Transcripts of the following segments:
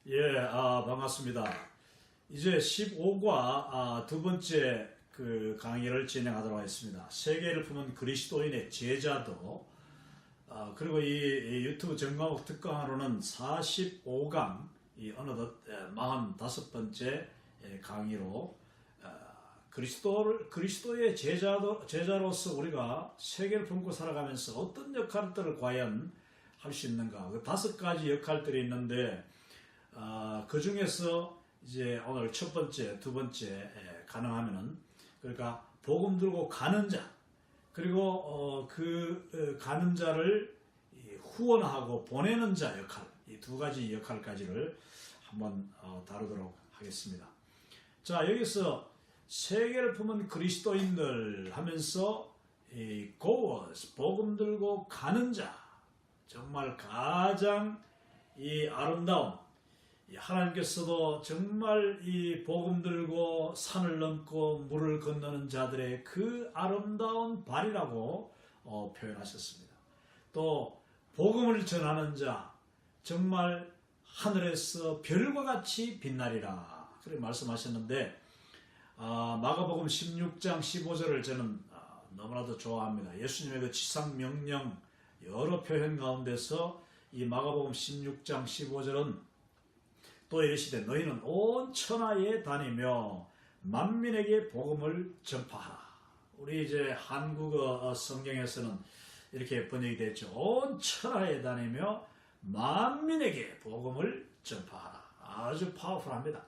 예, 반갑습니다. 이제 15과 두 번째 그 강의를 진행하도록 하겠습니다. 세계를 품은 그리스도인의 제자도, 그리고 이 유튜브 정강욱 특강으로는 45강, 어느덧 45번째 강의로, 그리스도의 제자로서 우리가 세계를 품고 살아가면서 어떤 역할들을 과연 할 수 있는가. 그 5가지 역할들이 있는데, 그 중에서 이제 오늘 첫 번째, 두 번째 가능하면은, 그러니까 복음 들고 가는 자, 그리고 가는 자를 후원하고 보내는 자 역할, 이 2가지 역할까지를 한번 다루도록 하겠습니다. 자, 여기서 세계를 품은 그리스도인들 하면서 이 goers, 복음 들고 가는 자, 정말 가장 이 아름다운, 하나님께서도 정말 이 복음 들고 산을 넘고 물을 건너는 자들의 그 아름다운 발이라고 표현하셨습니다. 또 복음을 전하는 자, 정말 하늘에서 별과 같이 빛나리라 그렇게 말씀하셨는데, 마가복음 16장 15절을 저는 너무나도 좋아합니다. 예수님의 그 지상 명령 여러 표현 가운데서 이 마가복음 16장 15절은 또 이르시되 너희는 온 천하에 다니며 만민에게 복음을 전파하라. 우리 이제 한국어 성경에서는 이렇게 번역이 됐죠. 온 천하에 다니며 만민에게 복음을 전파하라. 아주 파워풀합니다.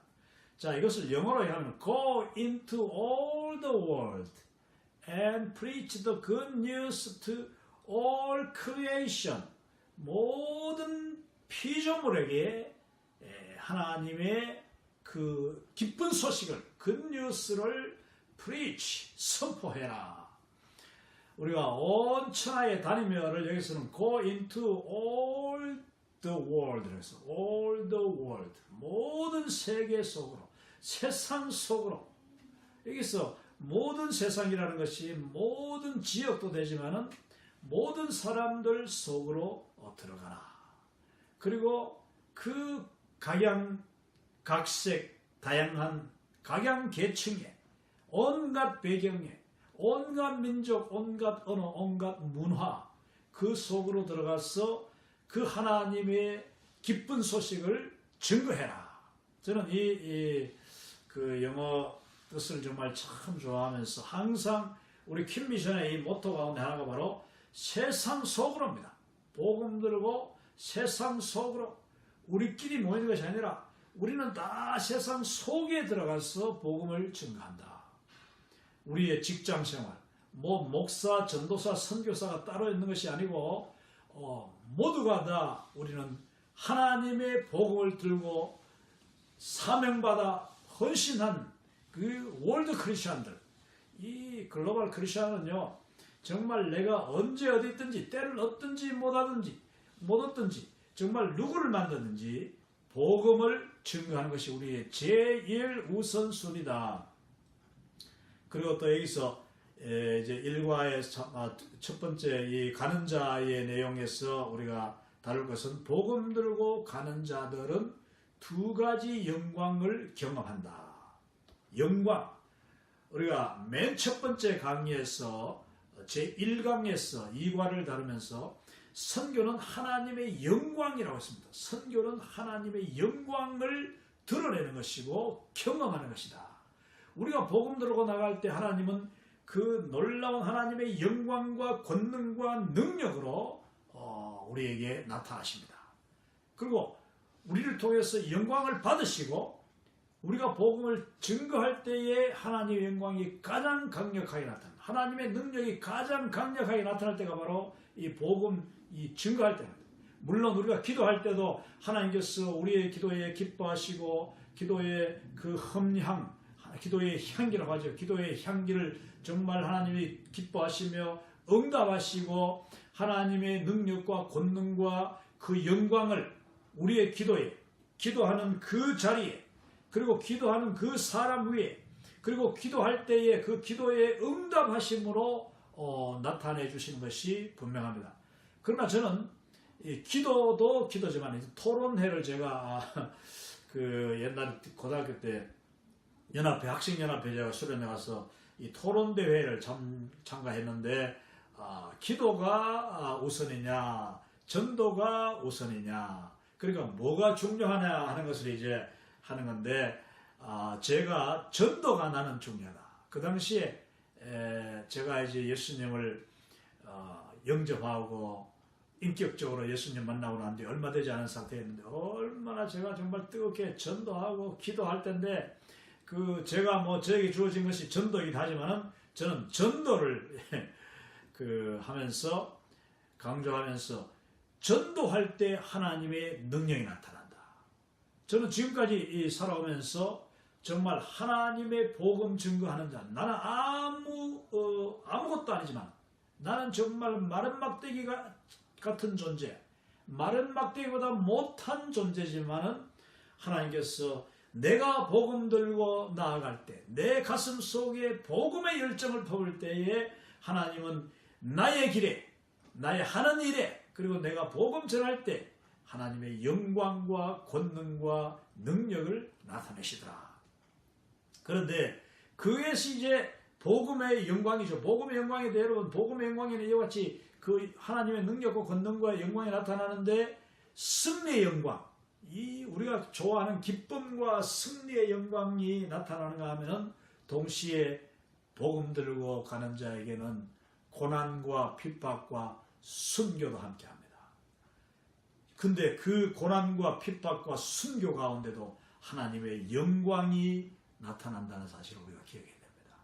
자, 이것을 영어로 하면 Go into all the world and preach the good news to all creation. 모든 피조물에게 하나님의 그 기쁜 소식을, 굿뉴스를 preach, 선포해라. 우리가 온 천하에 다니며를 여기서는 go into all the world, 그래서 all the world, 모든 세계 속으로, 세상 속으로. 여기서 모든 세상이라는 것이 모든 지역도 되지만은 모든 사람들 속으로 들어가라. 그리고 그 각색, 다양한 각양계층에, 온갖 배경에, 온갖 민족, 온갖 언어, 온갖 문화, 그 속으로 들어가서 그 하나님의 기쁜 소식을 증거해라. 저는 그 영어 뜻을 정말 참 좋아하면서 항상 우리 킴미션의 이 모토 가운데 하나가 바로 세상 속으로입니다. 복음 들고 세상 속으로. 우리끼리 모이는 것이 아니라 우리는 다 세상 속에 들어가서 복음을 증거한다. 우리의 직장생활, 목사, 전도사, 선교사가 따로 있는 것이 아니고 모두가 다 우리는 하나님의 복음을 들고 사명받아 헌신한 그 월드 크리스천들, 이 글로벌 크리스천은요, 정말 내가 언제 어디 있든지, 때를 얻든지 못 얻든지 정말 누구를 만드는지 복음을 증거하는 것이 우리의 제일 우선순위다. 그리고 또 여기서 이제 1과의 첫 번째 이 가는 자의 내용에서 우리가 다룰 것은 복음 들고 가는 자들은 2가지 영광을 경험한다. 영광. 우리가 맨 첫 번째 강의에서 제1강에서 2과를 다루면서 선교는 하나님의 영광이라고 했습니다. 선교는 하나님의 영광을 드러내는 것이고 경험하는 것이다. 우리가 복음 들고 나갈 때 하나님은 그 놀라운 하나님의 영광과 권능과 능력으로 우리에게 나타나십니다. 그리고 우리를 통해서 영광을 받으시고 우리가 복음을 증거할 때에 하나님의 영광이 가장 강력하게 나타납니다. 하나님의 능력이 가장 강력하게 나타날 때가 바로 이 복음 증거할 때입니다. 물론 우리가 기도할 때도 하나님께서 우리의 기도에 기뻐하시고 기도의 그 흠향, 기도의 향기라고 하죠. 기도의 향기를 정말 하나님이 기뻐하시며 응답하시고 하나님의 능력과 권능과 그 영광을 우리의 기도에, 기도하는 그 자리에, 그리고 기도하는 그 사람 위에, 그리고 기도할 때에 그 기도의 응답하심으로 나타내 주시는 것이 분명합니다. 그러나 저는 이 기도도 기도지만 토론회를 제가 그 옛날 고등학교 때 연합회 학생연합회 제가 수련회 가서 이 토론대회를 참가했는데 기도가 우선이냐 전도가 우선이냐 그러니까 뭐가 중요하냐 하는 것을 이제 하는 건데 제가 전도가 나는 중요하다. 그 당시에 제가 이제 예수님을 영접하고 인격적으로 예수님 만나고 난 뒤 얼마 되지 않은 상태였는데 얼마나 제가 정말 뜨겁게 전도하고 기도할 텐데 그 제가 뭐 저에게 주어진 것이 전도이기도 하지만은 저는 전도를 그 하면서 강조하면서 전도할 때 하나님의 능력이 나타난다. 저는 지금까지 살아오면서 정말 하나님의 복음 증거하는 자 나는 아무것도 아니지만 나는 정말 마른 막대기 같은 존재 마른 막대기보다 못한 존재지만은 하나님께서 내가 복음 들고 나아갈 때 내 가슴 속에 복음의 열정을 퍼볼 때에 하나님은 나의 길에 나의 하는 일에 그리고 내가 복음 전할 때 하나님의 영광과 권능과 능력을 나타내시더라. 그런데 그것이 이제 복음의 영광이죠. 복음의 영광인데 여러분 복음의 영광에는 이와 같이 그 하나님의 능력과 권능과 영광이 나타나는데 승리의 영광 이 우리가 좋아하는 기쁨과 승리의 영광이 나타나는가 하면은 동시에 복음 들고 가는 자에게는 고난과 핍박과 순교도 함께 합니다. 근데 그 고난과 핍박과 순교 가운데도 하나님의 영광이 나타난다는 사실을 우리가 기억해야 됩니다.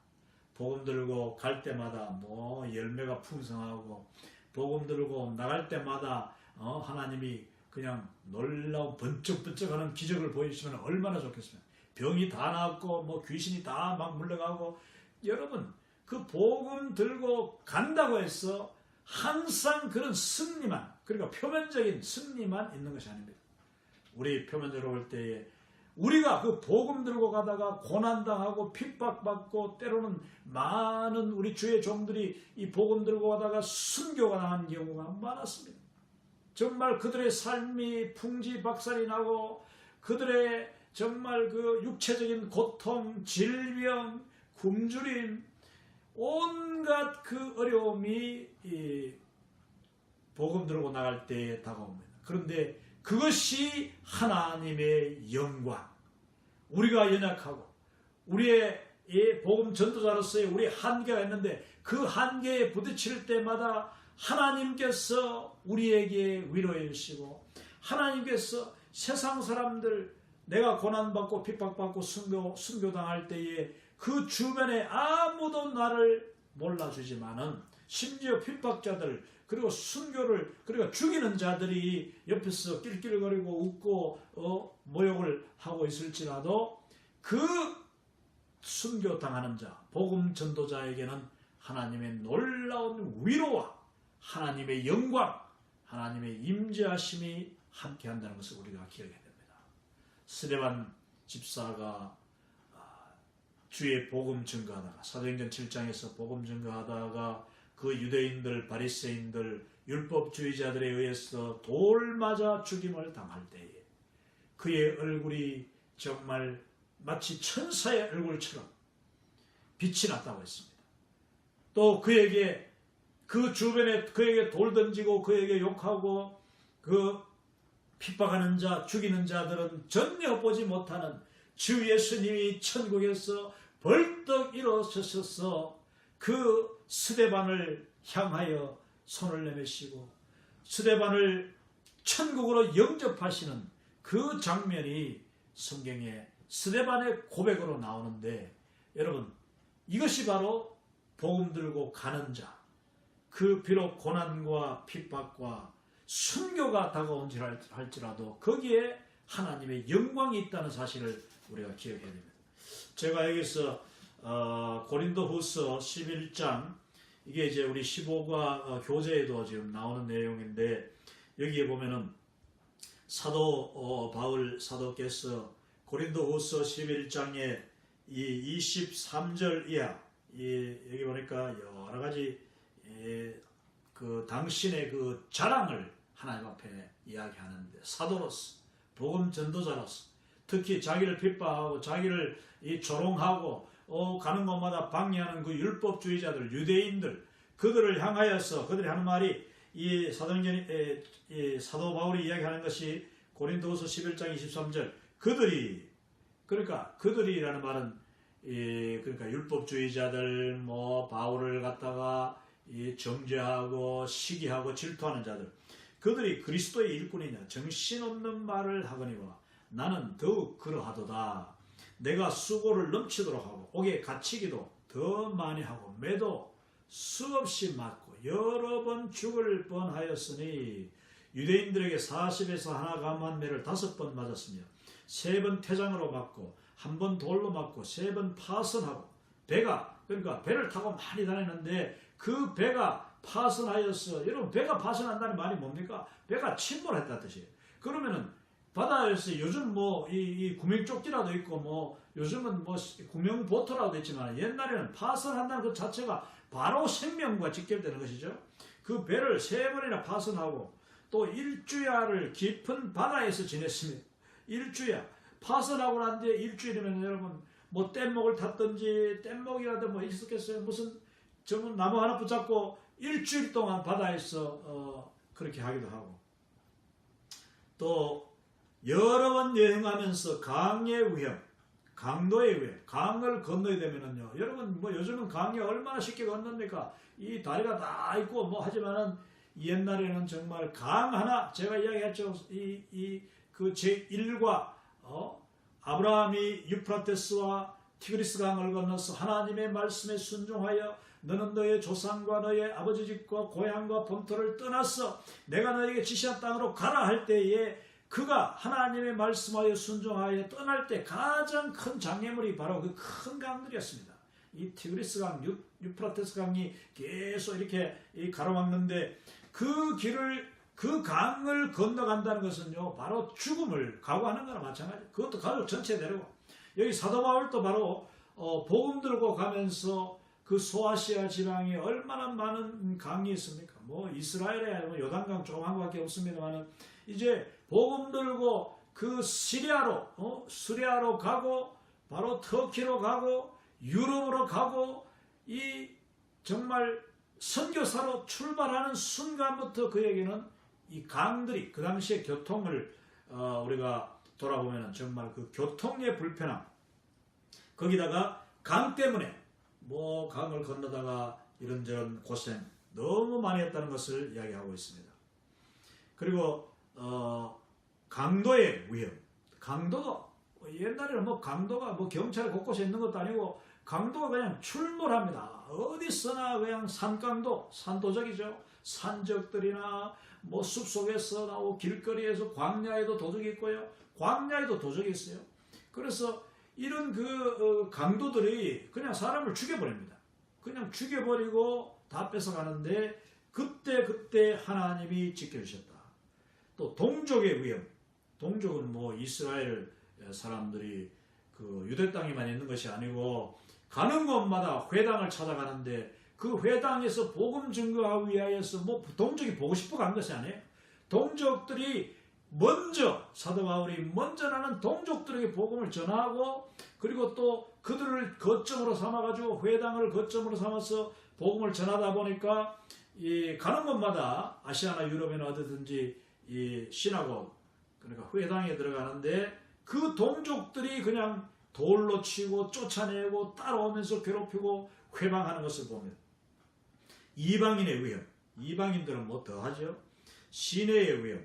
복음 들고 갈 때마다 뭐 열매가 풍성하고 복음 들고 나갈 때마다 하나님이 그냥 놀라운 번쩍번쩍하는 기적을 보여주시면 얼마나 좋겠습니까? 병이 다 나았고 뭐 귀신이 다 막 물러가고 여러분 그 복음 들고 간다고 해서 항상 그런 승리만 그러니까 표면적인 승리만 있는 것이 아닙니다. 우리 표면적으로 볼 때에 우리가 그 복음 들고 가다가 고난당하고 핍박받고 때로는 많은 우리 주의 종들이 이 복음 들고 가다가 순교가 당한 경우가 많았습니다. 정말 그들의 삶이 풍지박살이 나고 그들의 정말 그 육체적인 고통, 질병, 굶주림 온갖 그 어려움이 이 복음 들고 나갈 때에 다가옵니다. 그런데 그것이 하나님의 영광. 우리가 연약하고 우리의 복음 전도자로서의 우리 한계가 있는데 그 한계에 부딪힐 때마다 하나님께서 우리에게 위로해 주시고 하나님께서 세상 사람들 내가 고난받고 핍박받고 순교당할 때에 그 주변에 아무도 나를 몰라주지만은 심지어 핍박자들 그리고 순교를 그리고 죽이는 자들이 옆에서 낄낄거리고 웃고 모욕을 하고 있을지라도 그 순교당하는 자 복음 전도자에게는 하나님의 놀라운 위로와 하나님의 영광 하나님의 임재하심이 함께한다는 것을 우리가 기억해야 됩니다. 스데반 집사가 주의 복음 증거하다가 사도행전 7장에서 복음 증거하다가 그 유대인들 바리새인들 율법주의자들에 의해서 돌 맞아 죽임을 당할 때에 그의 얼굴이 정말 마치 천사의 얼굴처럼 빛이 났다고 했습니다. 또 그에게 그 주변에 그에게 돌 던지고 그에게 욕하고 그 핍박하는 자 죽이는 자들은 전혀 보지 못하는 주 예수님이 천국에서 벌떡 일어서셔서 그 스데반을 향하여 손을 내미시고 스데반을 천국으로 영접하시는 그 장면이 성경에 스데반의 고백으로 나오는데 여러분 이것이 바로 복음 들고 가는 자 그 비록 고난과 핍박과 순교가 다가온지 할지라도 거기에 하나님의 영광이 있다는 사실을 우리가 기억해야 됩니다. 제가 여기서 고린도후서 11장 이게 이제 우리 15과 교재에도 지금 나오는 내용인데 여기에 보면은 사도 바울 사도께서 고린도후서 11장에 이 23절 이하 여기 보니까 여러 가지 그 당신의 그 자랑을 하나님 앞에 이야기하는데 사도로서 복음 전도자로서 특히 자기를 핍박하고 자기를 조롱하고 가는 곳마다 방해하는 그 율법주의자들 유대인들 그들을 향하여서 그들이 하는 말이 이 사도 바울이 이야기하는 것이 고린도후서 11장 23절 그들이라는 말은 그러니까 율법주의자들 뭐 바울을 갖다가 정죄하고 시기하고 질투하는 자들 그들이 그리스도의 일꾼이냐 정신없는 말을 하거니와 나는 더욱 그러하도다. 내가 수고를 넘치도록 하고 옥에 갇히기도 더 많이 하고 매도 수없이 맞고 여러 번 죽을 뻔하였으니 유대인들에게 40에서 하나 감한 매를 5번 맞았으며 3번 태장으로 맞고 1번 돌로 맞고 3번 파선하고 그러니까 배를 타고 많이 다니는데 그 배가 파선하였어. 여러분 배가 파선한다는 말이 뭡니까? 배가 침몰했다는 뜻이에요. 그러면은 바다에서 요즘 뭐 이 구명조끼라도 있고 뭐 요즘은 뭐 구명보트라도 있지만 옛날에는 파선한다는 그 자체가 바로 생명과 직결되는 것이죠. 그 배를 3번이나 파선하고 또 일주야를 깊은 바다에서 지냈으며 일주야 파선하고 난 뒤에 일주일이면 여러분 뭐 뗏목을 탔든지 뗏목이라도 뭐 있었겠어요. 무슨 정말 나무 하나 붙잡고 일주일 동안 바다에서 그렇게 하기도 하고 또 여러 번 여행하면서 강의 위험, 강도의 위험, 강을 건너야 되면은요. 여러분 뭐 요즘은 강이 얼마나 쉽게 건넙니까? 이 다리가 다 있고 뭐 하지만은 옛날에는 정말 강 하나 제가 이야기했죠. 그 제1과 아브라함이 유프라테스와 티그리스 강을 건너서 하나님의 말씀에 순종하여 너는 너의 조상과 너의 아버지 집과 고향과 본토를 떠나서 내가 너에게 지시한 땅으로 가라 할 때에 그가 하나님의 말씀하여 순종하여 떠날 때 가장 큰 장애물이 바로 그 큰 강들이었습니다. 이 티그리스 강, 유프라테스 강이 계속 이렇게 가로막는데 그 강을 건너간다는 것은요 바로 죽음을 각오하는 거나 마찬가지. 그것도 가족 전체 데리고 여기 사도 바울도 바로 복음 들고 가면서 그 소아시아 지방에 얼마나 많은 강이 있습니까? 뭐 이스라엘에 뭐 요단강 조그만 것밖에 없습니다만은 이제 복음 들고 그 시리아로 가고 바로 터키로 가고 유럽으로 가고 이 정말 선교사로 출발하는 순간부터 그에게는 이 강들이 그 당시에 교통을 우리가 돌아보면 정말 그 교통의 불편함 거기다가 강 때문에 뭐 강을 건너다가 이런저런 고생 너무 많이 했다는 것을 이야기하고 있습니다. 그리고 강도의 위험. 강도가 옛날에는 뭐 강도가 뭐 경찰 곳곳에 있는 것도 아니고 강도가 그냥 출몰합니다. 어디서나 그냥 산강도, 산도적이죠. 산적들이나 뭐 숲속에서 나오고 길거리에서 광야에도 도적이 있고요. 광야에도 도적이 있어요. 그래서 이런 그 강도들이 그냥 사람을 죽여버립니다. 그냥 죽여버리고 다 뺏어가는데 그때 하나님이 지켜주셨다. 또 동족의 위험. 동족은 뭐 이스라엘 사람들이 그 유대 땅에만 있는 것이 아니고 가는 곳마다 회당을 찾아가는데 그 회당에서 복음 증거하기 위하여서 뭐 동족이 보고 싶어 간 것이 아니에요. 동족들이 먼저 사도 바울이 먼저 나는 동족들에게 복음을 전하고 그리고 또 그들을 거점으로 삼아가지고 회당을 거점으로 삼아서 복음을 전하다 보니까 이 가는 곳마다 아시아나 유럽이나 어디든지 이 시나고 그러니까 회당에 들어가는데 그 동족들이 그냥 돌로 치고 쫓아내고 따라오면서 괴롭히고 회방하는 것을 봅니다. 이방인의 위험. 이방인들은 뭐 더하죠. 시내의 위험.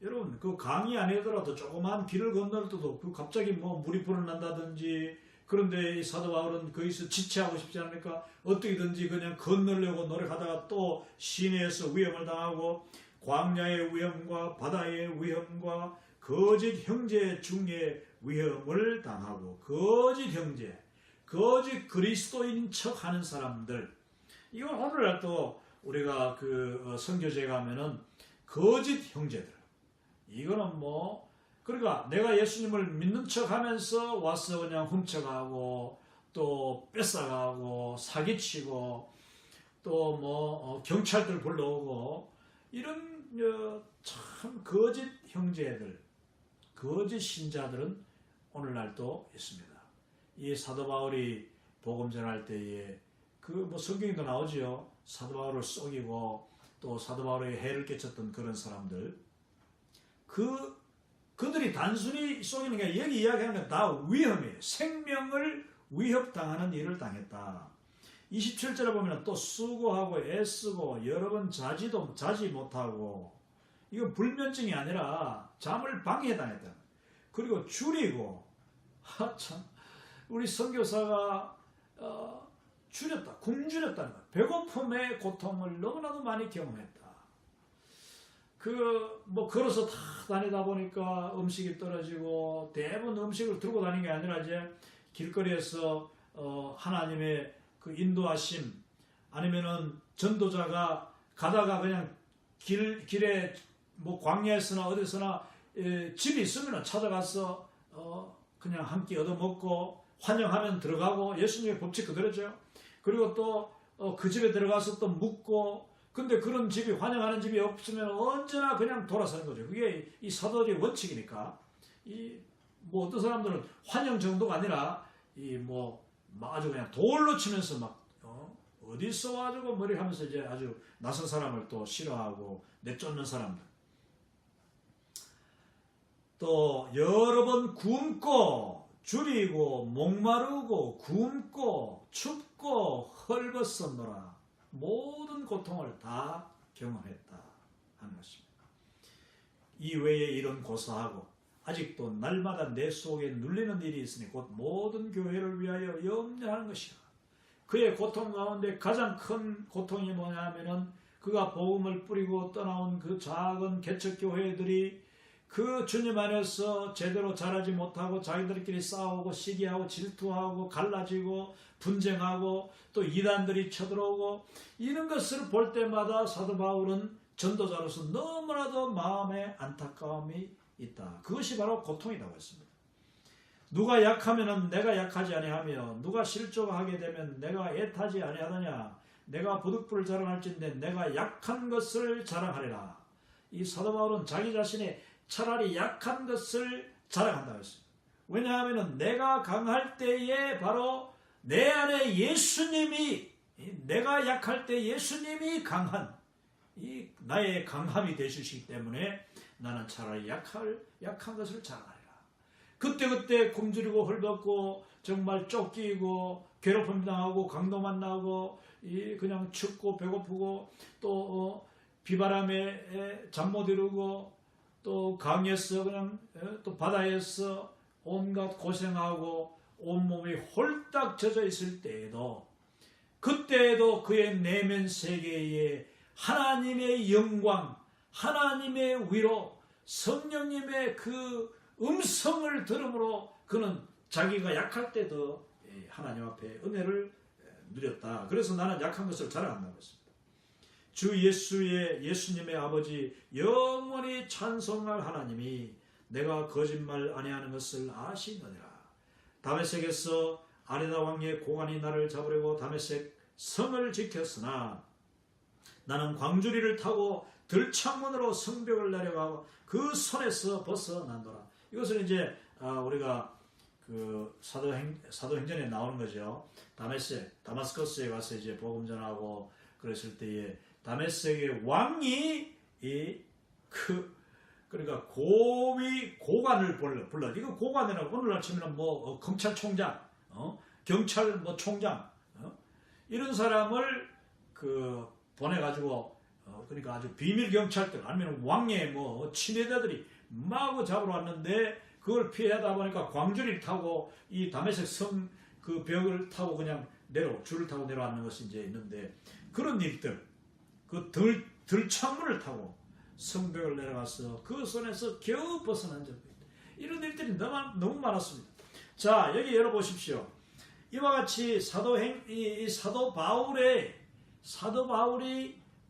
여러분 그 강이 아니더라도 조그만 길을 건널 때도 그 갑자기 뭐 물이 불어난다든지 그런데 이 사도 바울은 거기서 지체하고 싶지 않으니까 어떻게든지 그냥 건너려고 노력하다가 또 시내에서 위험을 당하고 광야의 위험과 바다의 위험과 거짓 형제 중에 위험을 당하고 거짓 형제, 거짓 그리스도인 척하는 사람들 이건 오늘날 또 우리가 그 선교제 가면은 거짓 형제들 이거는 뭐 그러니까 내가 예수님을 믿는 척하면서 와서 그냥 훔쳐가고 또 뺏어가고 사기치고 또 뭐 경찰들 불러오고 이런 참 거짓 형제들, 거짓 신자들은 오늘날도 있습니다. 이 사도 바울이 복음 전할 때에 그 뭐 성경에도 나오지요. 사도 바울을 속이고 또 사도 바울에게 해를 끼쳤던 그런 사람들, 그들이 단순히 속이는 게 여기 이야기하는 건 다 위험이에요. 생명을 위협당하는 일을 당했다. 27절에 보면 또 수고하고 애쓰고 여러 번 자지 못하고, 이건 불면증이 아니라 잠을 방해당했다. 그리고 줄이고, 참 우리 선교사가 줄였다, 굶주렸다는 거야. 배고픔의 고통을 너무나도 많이 경험했다. 뭐 걸어서 다 다니다 보니까 음식이 떨어지고, 대부분 음식을 들고 다니는 게 아니라 이제 길거리에서 하나님의 그 인도하심, 아니면은 전도자가 가다가 그냥 길에 뭐 광야에서나 어디서나 집이 있으면 찾아가서 그냥 한 끼 얻어먹고 환영하면 들어가고, 예수님의 법칙 그대로죠. 그리고 또 그 집에 들어가서 또 묵고, 근데 그런 집이, 환영하는 집이 없으면 언제나 그냥 돌아서는 거죠. 그게 이 사도들의 원칙이니까. 뭐 어떤 사람들은 환영 정도가 아니라 뭐 아주 그냥 돌로 치면서 막 어디서 와가지고 머리 하면서 이제 아주 낯선 사람을 또 싫어하고 내쫓는 사람들. 또 여러 번 굶고 줄이고 목마르고 굶고 춥고 헐벗었노라. 모든 고통을 다 경험했다 하는 것입니다. 이외에 이런 고사하고 아직도 날마다 내 속에 눌리는 일이 있으니 곧 모든 교회를 위하여 염려하는 것이라. 그의 고통 가운데 가장 큰 고통이 뭐냐면은 그가 복음을 뿌리고 떠나온 그 작은 개척교회들이 그 주님 안에서 제대로 자라지 못하고 자기들끼리 싸우고 시기하고 질투하고 갈라지고 분쟁하고 또 이단들이 쳐들어오고, 이런 것을 볼 때마다 사도 바울은 전도자로서 너무나도 마음에 안타까움이 있다. 그것이 바로 고통이라고 했습니다. 누가 약하면 내가 약하지 아니하며 누가 실족하게 되면 내가 애타지 아니하느냐. 내가 부득불을 자랑할진대 내가 약한 것을 자랑하리라. 이 사도 바울은 자기 자신의 차라리 약한 것을 자랑한다고 했습니다. 왜냐하면 내가 강할 때에 바로 내 안에 예수님이, 내가 약할 때 예수님이 강한 나의 강함이 되시기 때문에 나는 차라리 약한 것을 자랑하리라. 그때 굶주리고 헐벗고 정말 쫓기고 괴롭힘 당하고 강도 만나고 그냥 춥고 배고프고 또 비바람에 잠 못 이루고 또 강에서 그냥 또 바다에서 온갖 고생하고 온몸이 홀딱 젖어 있을 때에도, 그때에도 그의 내면 세계에 하나님의 영광, 하나님의 위로, 성령님의 그 음성을 들음으로 그는 자기가 약할 때도 하나님 앞에 은혜를 누렸다. 그래서 나는 약한 것을 자랑한다고 했습니다. 주 예수님의 아버지 영원히 찬송할 하나님이 내가 거짓말 아니하는 것을 아시느니라. 다메섹에서 아레다 왕의 고관이 나를 잡으려고 다메섹 성을 지켰으나 나는 광주리를 타고 들창문으로 성벽을 내려가고 그 손에서 벗어난도라. 이것은 이제 우리가 그 사도행전에 나오는 거죠. 다마스커스에 가서 이제 복음 전하고 그랬을 때에 다메섹의 왕이 그러니까 고관을 불러. 이거 고관이라고 오늘날 치면 뭐 검찰총장, 경찰 뭐 총장, 이런 사람을 그 보내가지고 그러니까 아주 비밀 경찰들 아니면 왕의 뭐 친위대들이 마구 잡으러 왔는데 그걸 피하다 보니까 광주리를 타고 이 다메섹 성 그 벽을 타고 그냥 줄을 타고 내려왔는 것이 이제 있는데, 그런 일들, 그 들창문을 타고 성벽을 내려가서 그 손에서 겨우 벗어난 적도 있다. 이런 일들이 너무 많았습니다. 자, 여기 열어보십시오. 이와 같이 사도 바울이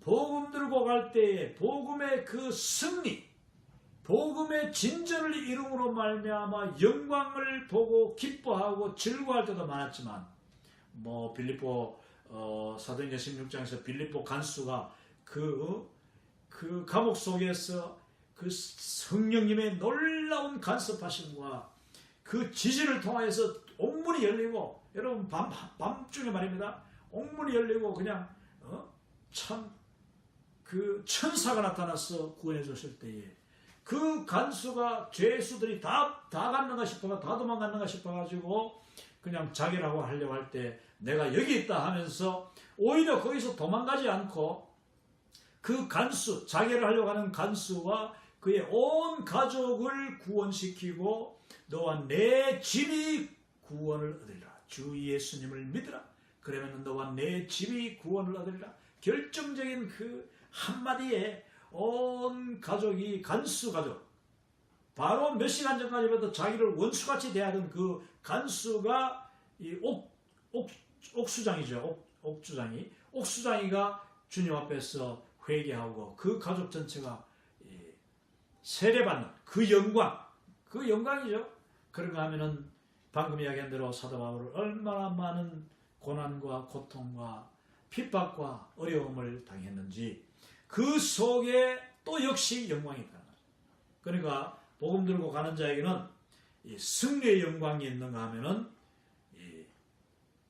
복음 들고 갈 때에 복음의 그 승리, 복음의 진전을 이름으로 말미암아 영광을 보고 기뻐하고 즐거워할 때도 많았지만, 뭐 빌립보 사도행전 16장에서 빌립보 간수가 그 그 감옥 속에서 그 성령님의 놀라운 간섭하심과 그 지진을 통하여서 옥문이 열리고, 여러분 밤중에 말입니다. 옥문이 열리고 그냥 참 그 천사가 나타나서 구원해 줬을 때에 그 간수가 죄수들이 다 갔는가 싶어가 다 도망갔는가 싶어가지고 그냥 자결하고 하려고 할 때 내가 여기 있다 하면서 오히려 거기서 도망가지 않고 그 간수, 자결을 하려고 하는 간수와 그의 온 가족을 구원시키고 너와 내 집이 구원을 얻으리라. 주 예수님을 믿으라. 그러면 너와 내 집이 구원을 얻으리라. 결정적인 그 한마디에 온 가족이, 간수 가족, 바로 몇 시간 전까지부터 자기를 원수같이 대하던 그 간수가 이 옥수장이죠. 옥수장이가 주님 앞에서 회개하고 그 가족 전체가 세례받는 그 영광이죠. 그런가 하면은 방금 이야기한 대로 사도 바울은 얼마나 많은 고난과 고통과 핍박과 어려움을 당했는지 그 속에 또 역시 영광이 있다는 거죠. 그러니까 복음 들고 가는 자에게는 이 승리의 영광이 있는가 하면은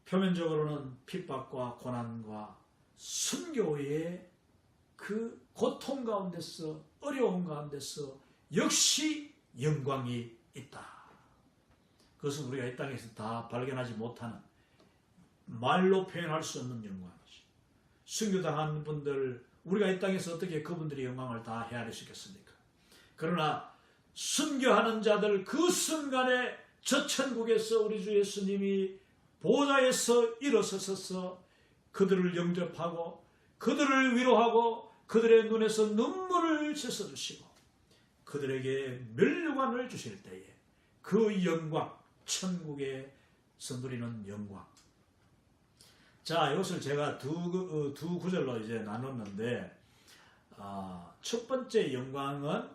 표면적으로는 핍박과 고난과 순교의 그 고통 가운데서, 어려움 가운데서 역시 영광이 있다. 그것은 우리가 이 땅에서 다 발견하지 못하는, 말로 표현할 수 없는 영광이지. 순교당한 분들, 우리가 이 땅에서 어떻게 그분들의 영광을 다 헤아릴 수 있겠습니까? 그러나 순교하는 자들, 그 순간에 저 천국에서 우리 주 예수님이 보좌에서 일어서셔서 그들을 영접하고 그들을 위로하고 그들의 눈에서 눈물을 씻어주시고 그들에게 멸류관을 주실 때에 그 영광, 천국에서 누리는 영광. 자, 이것을 제가 두 구절로 이제 나눴는데, 첫 번째 영광은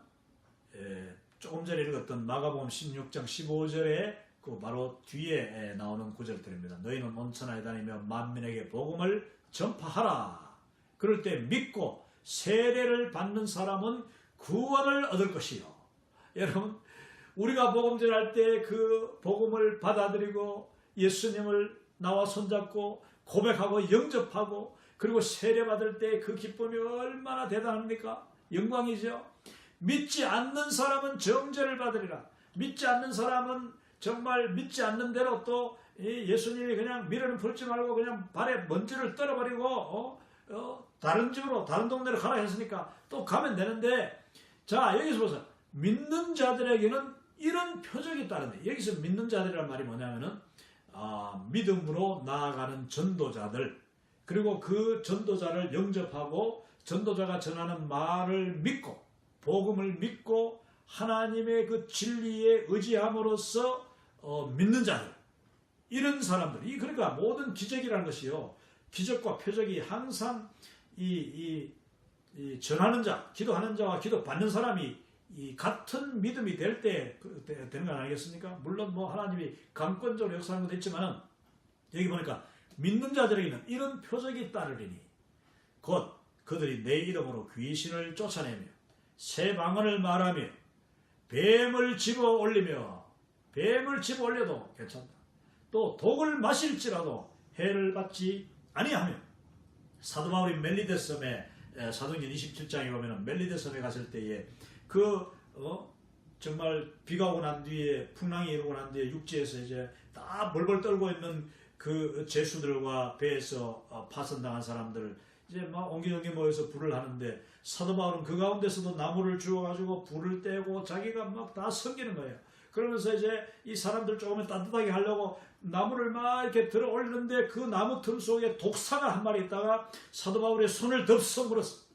조금 전에 읽었던 마가복음 16장 15절에 그 바로 뒤에 나오는 구절들입니다. 너희는 온 천하에 다니며 만민에게 복음을 전파하라. 그럴 때 믿고 세례를 받는 사람은 구원을 얻을 것이요. 여러분, 우리가 복음 전할 때 그 복음을 받아들이고 예수님을 나와 손잡고 고백하고 영접하고 그리고 세례받을 때 그 기쁨이 얼마나 대단합니까? 영광이죠. 믿지 않는 사람은 정죄를 받으리라. 믿지 않는 사람은 정말 믿지 않는 대로 또 예수님이 그냥 미련을 풀지 말고 그냥 발에 먼지를 떨어버리고 다른 집으로, 다른 동네로 가라 했으니까 또 가면 되는데, 자, 여기서 보세요. 믿는 자들에게는 이런 표적이 따른다. 여기서 믿는 자들이란 말이 뭐냐면은 믿음으로 나아가는 전도자들, 그리고 그 전도자를 영접하고 전도자가 전하는 말을 믿고 복음을 믿고 하나님의 그 진리에 의지함으로써 믿는 자들, 이런 사람들, 그러니까 모든 기적이라는 것이요, 기적과 표적이 항상 이 전하는 자, 기도하는 자와 기도 받는 사람이 이 같은 믿음이 될 때 되는 거 아니겠습니까? 물론 뭐 하나님이 강권적으로 역사하는 것도 있지만은 여기 보니까 믿는 자들에게는 이런 표적이 따르리니 곧 그들이 내 이름으로 귀신을 쫓아내며 새 방언을 말하며 뱀을 집어 올리며, 뱀을 집어 올려도 괜찮다. 또 독을 마실지라도 해를 받지 아니하며. 사도 바울이 멜리데 섬에, 사도행전 27장에 보면 멜리데 섬에 갔을 때에 정말 비가 오고 난 뒤에, 풍랑이 이루고 난 뒤에 육지에서 이제 다 벌벌 떨고 있는 그 제수들과 배에서 파선당한 사람들을 이제 막 옹기종기 모여서 불을 하는데, 사도 바울은 그 가운데서도 나무를 주워가지고 불을 떼고 자기가 막 다 섬기는 거예요. 그러면서 이제 이 사람들 조금은 따뜻하게 하려고 나무를 막 이렇게 들어 올리는데 그 나무 틈 속에 독사가 한 마리 있다가 사도 바울의 손을 덥석 물었어.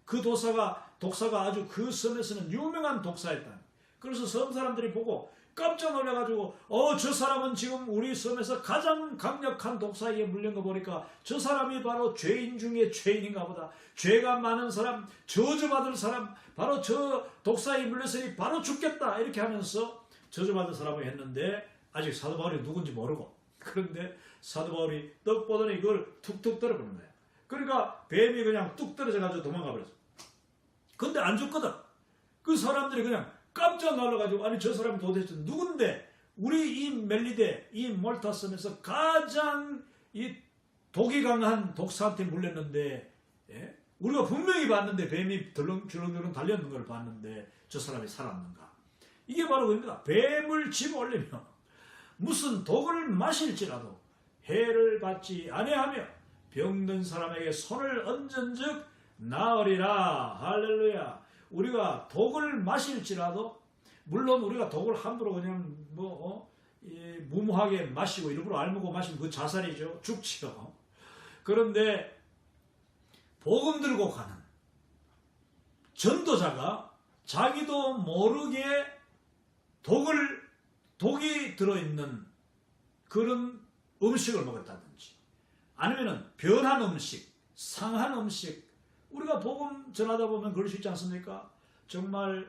그 독사가 아주 그 섬에서는 유명한 독사였다. 그래서 섬 사람들이 보고 깜짝 놀라가지고 저 사람은 지금 우리 섬에서 가장 강력한 독사에게 물린 거 보니까 저 사람이 바로 죄인 중에 죄인인가 보다. 죄가 많은 사람, 저주받을 사람, 바로 저 독사에 물렸으니 바로 죽겠다, 이렇게 하면서 저주받은 사람을 했는데 아직 사도 바울이 누군지 모르고, 그런데 사도 바울이 떡 보더니 그걸 툭툭 떨어버린 거야. 그러니까 뱀이 그냥 뚝 떨어져가지고 도망가 버렸어. 근데 안 줬거든. 그 사람들이 그냥 깜짝 놀라가지고 아니 저 사람이 도대체 누군데 우리 이 멜리데 이 몰타 섬에서 가장 이 독이 강한 독사한테 물렸는데 예? 우리가 분명히 봤는데 뱀이 덜렁덜렁 달렸는 걸 봤는데 저 사람이 살았는가. 이게 바로 그겁니다. 뱀을 집어올리며 무슨 독을 마실지라도 해를 받지 아니하며 병든 사람에게 손을 얹은즉 나으리라. 할렐루야. 우리가 독을 마실지라도 물론 우리가 독을 함부로 그냥 무모하게 마시고 일부러 알먹고 마시면 그 자살이죠. 죽지요. 그런데 복음 들고 가는 전도자가 자기도 모르게 독이 들어있는 그런 음식을 먹었다든지 아니면은 변한 음식, 상한 음식 우리가 복음 전하다 보면 그럴 수 있지 않습니까? 정말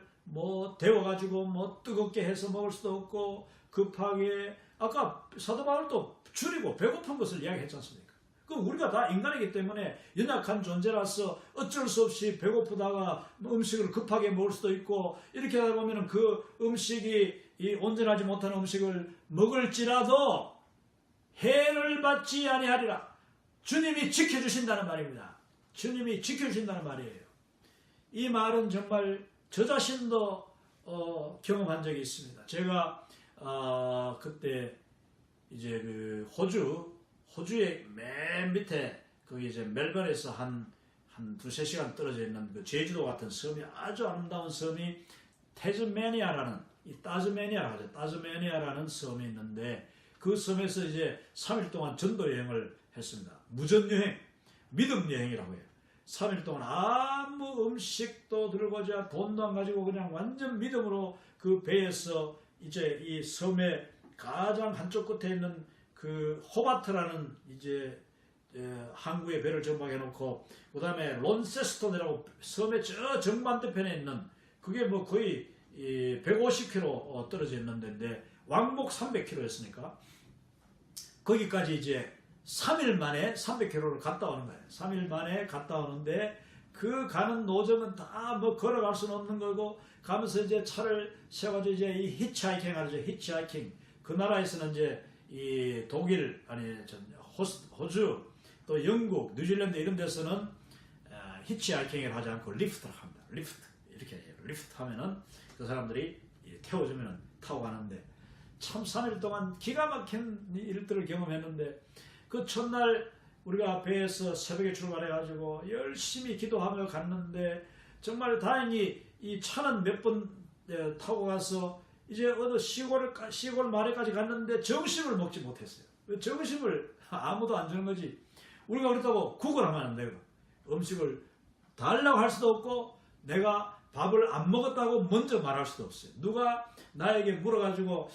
데워가지고 뜨겁게 해서 먹을 수도 없고 급하게 아까 사도 바울도 줄이고 배고픈 것을 이야기했지 않습니까? 그럼 우리가 다 인간이기 때문에 연약한 존재라서 어쩔 수 없이 배고프다가 음식을 급하게 먹을 수도 있고 이렇게 하다 보면 그 음식이 이 온전하지 못한 음식을 먹을지라도 해를 받지 아니하리라. 주님이 지켜주신다는 말입니다. 주님이 지켜주신다는 말이에요. 이 말은 정말 저 자신도 경험한 적이 있습니다. 제가 그때 이제 그 호주의 맨 밑에 거기 이제 멜번에서 한 두세 시간 떨어져 있는 그 제주도 같은 섬이 아주 아름다운 섬이 따즈메니아라는 섬이 있는데 그 섬에서 이제 3일 동안 전도 여행을 했습니다. 무전 여행, 믿음 여행이라고 해요. 3일 동안 아무 음식도 들고자 돈도 안 가지고 그냥 완전 믿음으로 그 배에서 이제 이 섬의 가장 한쪽 끝에 있는 그 호바트라는 이제 항구의 배를 정박해 놓고 그 다음에 론세스톤이라고 섬의 저 정반대편에 있는 그게 거의 150km 떨어져 있는 데인데 왕복 300km였으니까 거기까지 이제 3일 만에 300km를 갔다 오는 거예요. 3일 만에 갔다 오는데 그 가는 노점은 다 걸어갈 수는 없는 거고 가면서 이제 차를 세워가지고 이제 이 히치하이킹 하죠. 히치하이킹. 그 나라에서는 이제 이 독일 호주 또 영국, 뉴질랜드 이런 데서는 히치하이킹을 하지 않고 리프트를 합니다. 리프트 이렇게 해요. 리프트 하면은 그 사람들이 태워주면 타고 가는데 참 3일 동안 기가 막힌 일들을 경험했는데 그 첫날 우리가 배에서 새벽에 출발해가지고 열심히 기도하며 갔는데 정말 다행히 이 차는 몇 번 타고 가서 이제 어느 시골 마을에까지 갔는데 점심을 먹지 못했어요. 점심을 아무도 안 주는 거지. 우리가 그렇다고 구걸하면 안 되고 음식을 달라고 할 수도 없고 내가 밥을 안 먹었다고 먼저 말할 수도 없어요. 누가 나에게 물어가지고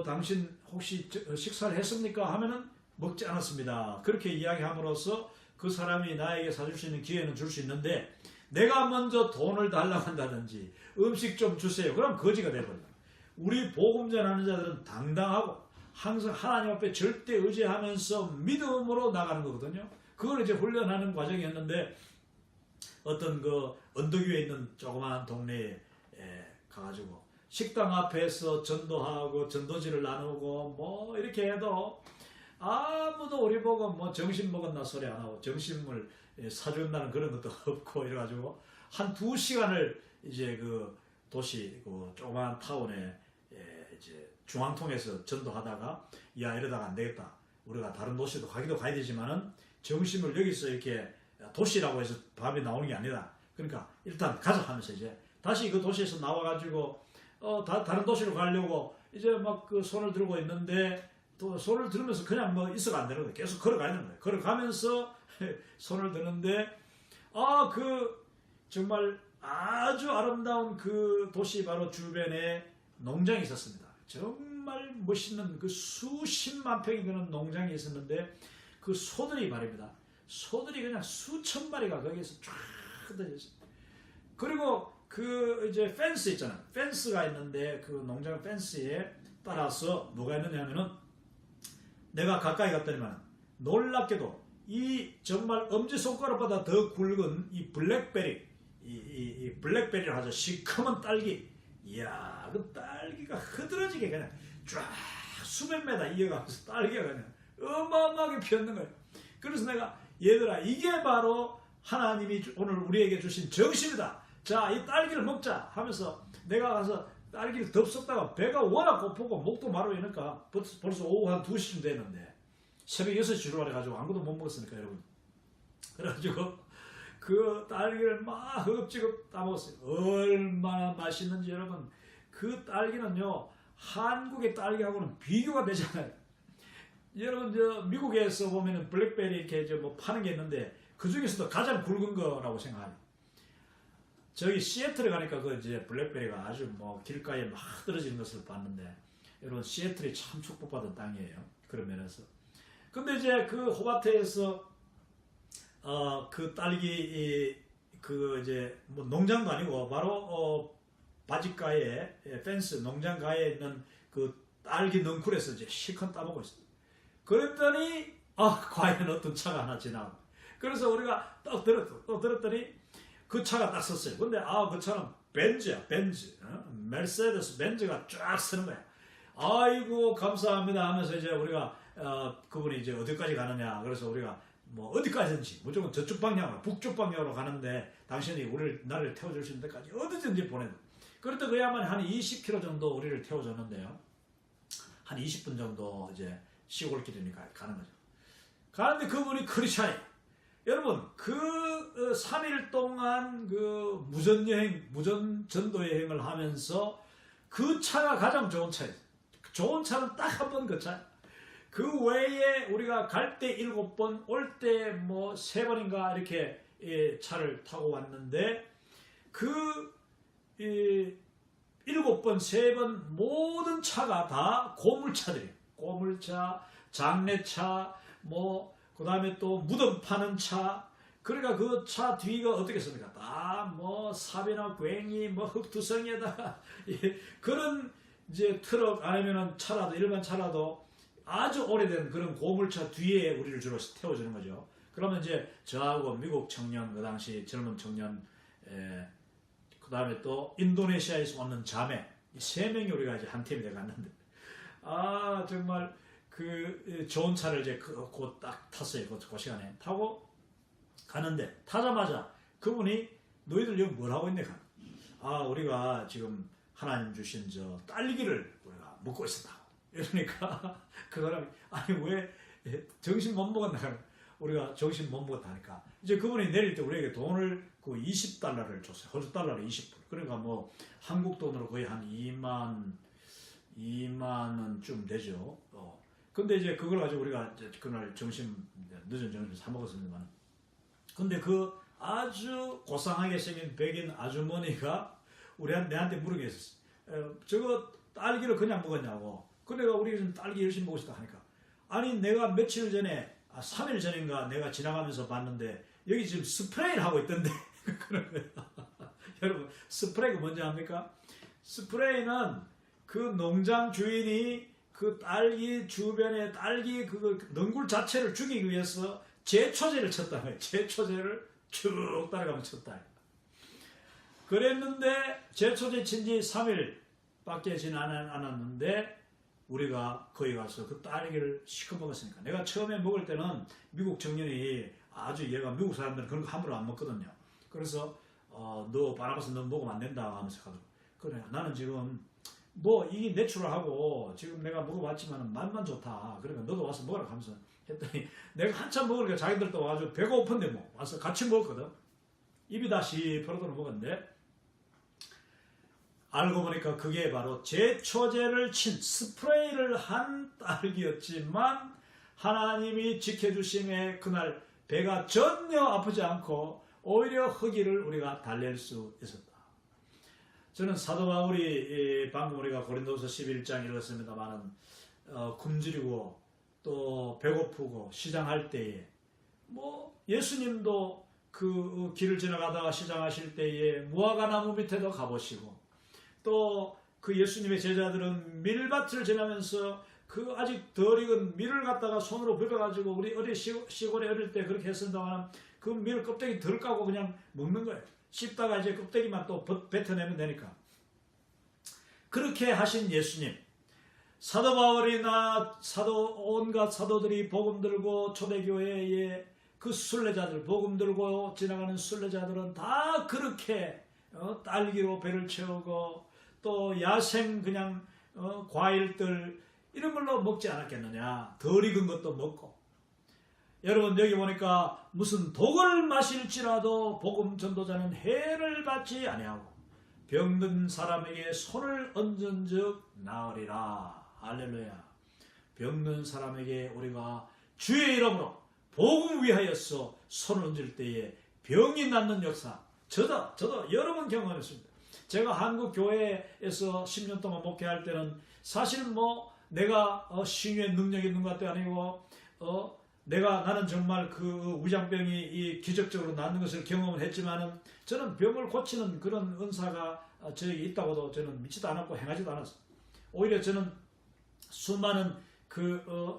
당신 혹시 식사를 했습니까? 하면은 먹지 않았습니다. 그렇게 이야기함으로써 그 사람이 나에게 사줄 수 있는 기회는 줄 수 있는데 내가 먼저 돈을 달라고 한다든지 음식 좀 주세요. 그럼 거지가 돼버려요. 우리 복음 전하는 자들은 당당하고 항상 하나님 앞에 절대 의지하면서 믿음으로 나가는 거거든요. 그걸 이제 훈련하는 과정이었는데 어떤 그 언덕 위에 있는 조그마한 동네에 가가지고 식당 앞에서 전도하고 전도지를 나누고 이렇게 해도 아무도 우리 보고 점심 먹었나 소리 안 하고 점심을 사준다는 그런 것도 없고 이래가지고 한 2시간을 이제 그 도시 그 조그마한 타운에 이제 중앙통에서 전도하다가 야 이러다가 안 되겠다. 우리가 다른 도시도 가기도 가야 되지만은 점심을 여기서 이렇게 도시라고 해서 밥이 나오는 게 아니라 그러니까 일단 가자 하면서 이제 다시 그 도시에서 나와가지고 다른 도시로 가려고 이제 그 손을 들고 있는데 또 손을 들으면서 그냥 있어가 안 되는 거예요. 계속 걸어가야 되는 거예요. 걸어가면서 손을 드는데 그 정말 아주 아름다운 그 도시 바로 주변에 농장이 있었습니다. 정말 멋있는 그 수십만 평이 되는 농장이 있었는데 그 소들이 말입니다. 소들이 그냥 수천 마리가 거기에서 쫙 흩어져 있습니다. 그리고 그 이제 펜스 있잖아요. 펜스가 있는데 그 농장 펜스에 따라서 뭐가 있느냐 하면은 내가 가까이 갔더니만 놀랍게도 이 정말 엄지손가락보다 더 굵은 이 블랙베리 이 블랙베리를 하죠. 시커먼 딸기. 이야, 그 딸기가 흐드러지게 그냥 쫙 수백 메다 이어가면서 딸기가 그냥 어마어마하게 피었는 거예요. 그래서 내가 얘들아, 이게 바로 하나님이 오늘 우리에게 주신 정신이다. 자, 이 딸기를 먹자 하면서 내가 가서 딸기를 덥석다가 배가 워낙 고프고 목도 마르니까 벌써 오후 한 2시쯤 됐는데 새벽 6시 출발해가지고 아무것도 못 먹었으니까 여러분. 그래가지고 그 딸기를 막 허겁지겁 따먹었어요. 얼마나 맛있는지 여러분. 그 딸기는요, 한국의 딸기하고는 비교가 되잖아요. 여러분, 미국에서 보면은 블랙베리 이렇게 뭐 파는 게 있는데 그 중에서도 가장 굵은 거라고 생각해요. 저기 시애틀에 가니까 그 이제 블랙베리가 아주 뭐 길가에 막 떨어지는 것을 봤는데, 여러분 시애틀이 참 축복받은 땅이에요. 그런 면에서. 근데 이제 그 호바트에서 그 딸기 그 이제 뭐 농장도 아니고 바로 바짓가에 펜스 농장가에 있는 그 딸기 넝쿨에서 이제 실컷 따먹고 있어요. 그랬더니 과연 어떤 차가 하나 지나고, 그래서 우리가 또 들었더니 그 차가 딱 섰어요. 근데 그 차는 벤츠야, 벤츠. 메르세데스 벤츠가 쫙 서는 거야. 아이고 감사합니다 하면서 이제 우리가 그분이 이제 어디까지 가느냐, 그래서 우리가 뭐 어디까지든지 무조건 저쪽 방향으로, 북쪽 방향으로 가는데 당신이 나를 태워줄 수 있는 데까지 어디든지 보내도. 그랬더니 그야말로 한 20km 정도 우리를 태워줬는데요, 한 20분 정도 이제 시골길이니까 가는 거죠. 가는데 그분이 크리스찬이에요. 여러분, 그 3일 동안 그 무전 전도 여행을 하면서 그 차가 가장 좋은 차예요. 좋은 차는 딱 한 번 그 차. 그 외에 우리가 갈 때 7번, 올 때 뭐 3번인가 이렇게 차를 타고 왔는데, 그 7번, 3번 모든 차가 다 고물차들이에요. 고물차, 장례차, 그 다음에 또 무덤 파는 차. 그러니까 그 차 뒤가 어떻겠습니까? 다 뭐 삽이나 괭이, 뭐 흙투성이에다가 그런 이제 트럭 아니면은 차라도, 일반 차라도 아주 오래된 그런 고물차 뒤에 우리를 주로 태워주는 거죠. 그러면 이제 저하고 미국 청년, 그 당시 젊은 청년, 그 다음에 또 인도네시아에서 왔는 자매, 이 3명이 우리가 이제 한 팀이 돼 갔는데, 정말 그 좋은 차를 이제 곧 딱 탔어요. 그 시간에 타고 가는데, 타자마자 그분이 너희들 여기 뭘 하고 있네? 우리가 지금 하나님 주신 저 딸기를 우리가 먹고 있었다고. 이러니까 그 사람이 왜 정신 못 먹었나? 우리가 정신 못 먹었다니까. 이제 그분이 내릴 때 우리에게 돈을 그 $20를 줬어요. 호주 달러로 20불. 그러니까 뭐 한국 돈으로 거의 한 2만 원쯤 되죠. 근데 이제 그걸 가지고 우리가 이제 그날 늦은 점심 사 먹었습니다만, 근데 그 아주 고상하게 생긴 백인 아주머니가 내한테 물은 게 있었어. 저거 딸기를 그냥 먹었냐고. 그래가 우리 지금 딸기 열심히 먹고 있다 하니까, 아니 내가 며칠 전에 3일 전인가 내가 지나가면서 봤는데 여기 지금 스프레이를 하고 있던데. 그런 거예요. 여러분, 스프레이가 뭔지 압니까? 스프레이는 그 농장 주인이 그 딸기 주변에 딸기 그 능굴 자체를 죽이기 위해서 제초제를 쳤다는 거예요. 제초제를 쭉 따라가면서 쳤다. 그랬는데 제초제 친 지 3일밖에 지나 않았는데 우리가 거기 가서 그 딸기를 시커 먹었으니까, 내가 처음에 먹을 때는 미국 청년이 아주 얘가 미국 사람들은 그런 거 함부로 안 먹거든요. 그래서 너 바라봐서 너 먹으면 안 된다 하면서 가더라고. 그래, 나는 지금 뭐 이게 내추럴하고 지금 내가 먹어봤지만 맛만 좋다. 그러니까 너도 와서 먹으라 하면서 했더니 내가 한참 먹으니까 자기들도 와가지고 배가 고픈데 뭐 와서 같이 먹었거든. 입이 다시 벌어도록 먹었는데, 알고 보니까 그게 바로 제초제를 친 스프레이를 한 딸기였지만 하나님이 지켜주심에 그날 배가 전혀 아프지 않고 오히려 허기를 우리가 달랠 수 있었다. 저는 사도 바울이 방금 우리가 고린도서 11장 읽었습니다만, 굶주리고 또 배고프고 시장할 때에 뭐 예수님도 그 길을 지나가다가 시장하실 때에 무화과 나무 밑에도 가보시고, 또 그 예수님의 제자들은 밀밭을 지나면서 그 아직 덜 익은 밀을 갖다가 손으로 비벼가지고, 우리 시골에 어릴 때 그렇게 했습니다만 그 밀 껍데기 덜 까고 그냥 먹는 거예요. 씹다가 이제 껍데기만 또 뱉어내면 되니까. 그렇게 하신 예수님, 사도 바울이나 온갖 사도들이 복음 들고 초대교회에 그 순례자들, 복음 들고 지나가는 순례자들은 다 그렇게 딸기로 배를 채우고 또 야생 그냥 과일들 이런 걸로 먹지 않았겠느냐. 덜 익은 것도 먹고. 여러분 여기 보니까 무슨 독을 마실지라도 복음 전도자는 해를 받지 아니하고 병든 사람에게 손을 얹은즉 나으리라. 할렐루야. 병든 사람에게 우리가 주의 이름으로 복음 위하여서 손을 얹을 때에 병이 낫는 역사. 저도 여러 번 경험했습니다. 제가 한국 교회에서 10년 동안 목회할 때는 사실 뭐 내가 신유의 능력이 있는 것도 아니고 나는 정말 그 위장병이 기적적으로 낫는 것을 경험을 했지만은 저는 병을 고치는 그런 은사가 저에게 있다고도 저는 믿지도 않았고 행하지도 않았어요. 오히려 저는 수많은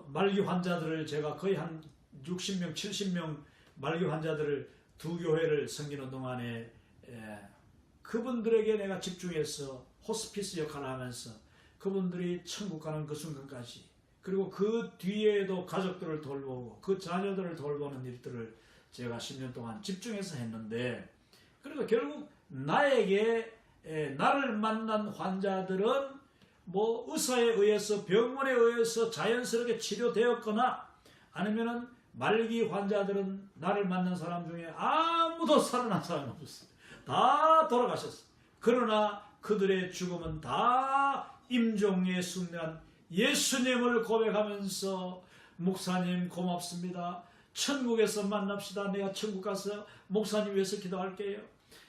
말기 환자들을 제가 거의 한 60명, 70명 말기 환자들을 두 교회를 섬기는 동안에 그분들에게 내가 집중해서 호스피스 역할을 하면서 그분들이 천국 가는 그 순간까지 그리고 그 뒤에도 가족들을 돌보고 그 자녀들을 돌보는 일들을 제가 10년 동안 집중해서 했는데 그러니까 결국 나를 만난 환자들은 뭐 의사에 의해서 병원에 의해서 자연스럽게 치료되었거나 아니면은 말기 환자들은 나를 만난 사람 중에 아무도 살아난 사람이 없었어요. 다 돌아가셨어요. 그러나 그들의 죽음은 다 임종의 순간 예수님을 고백하면서 목사님 고맙습니다. 천국에서 만납시다. 내가 천국 가서 목사님 위해서 기도할게요.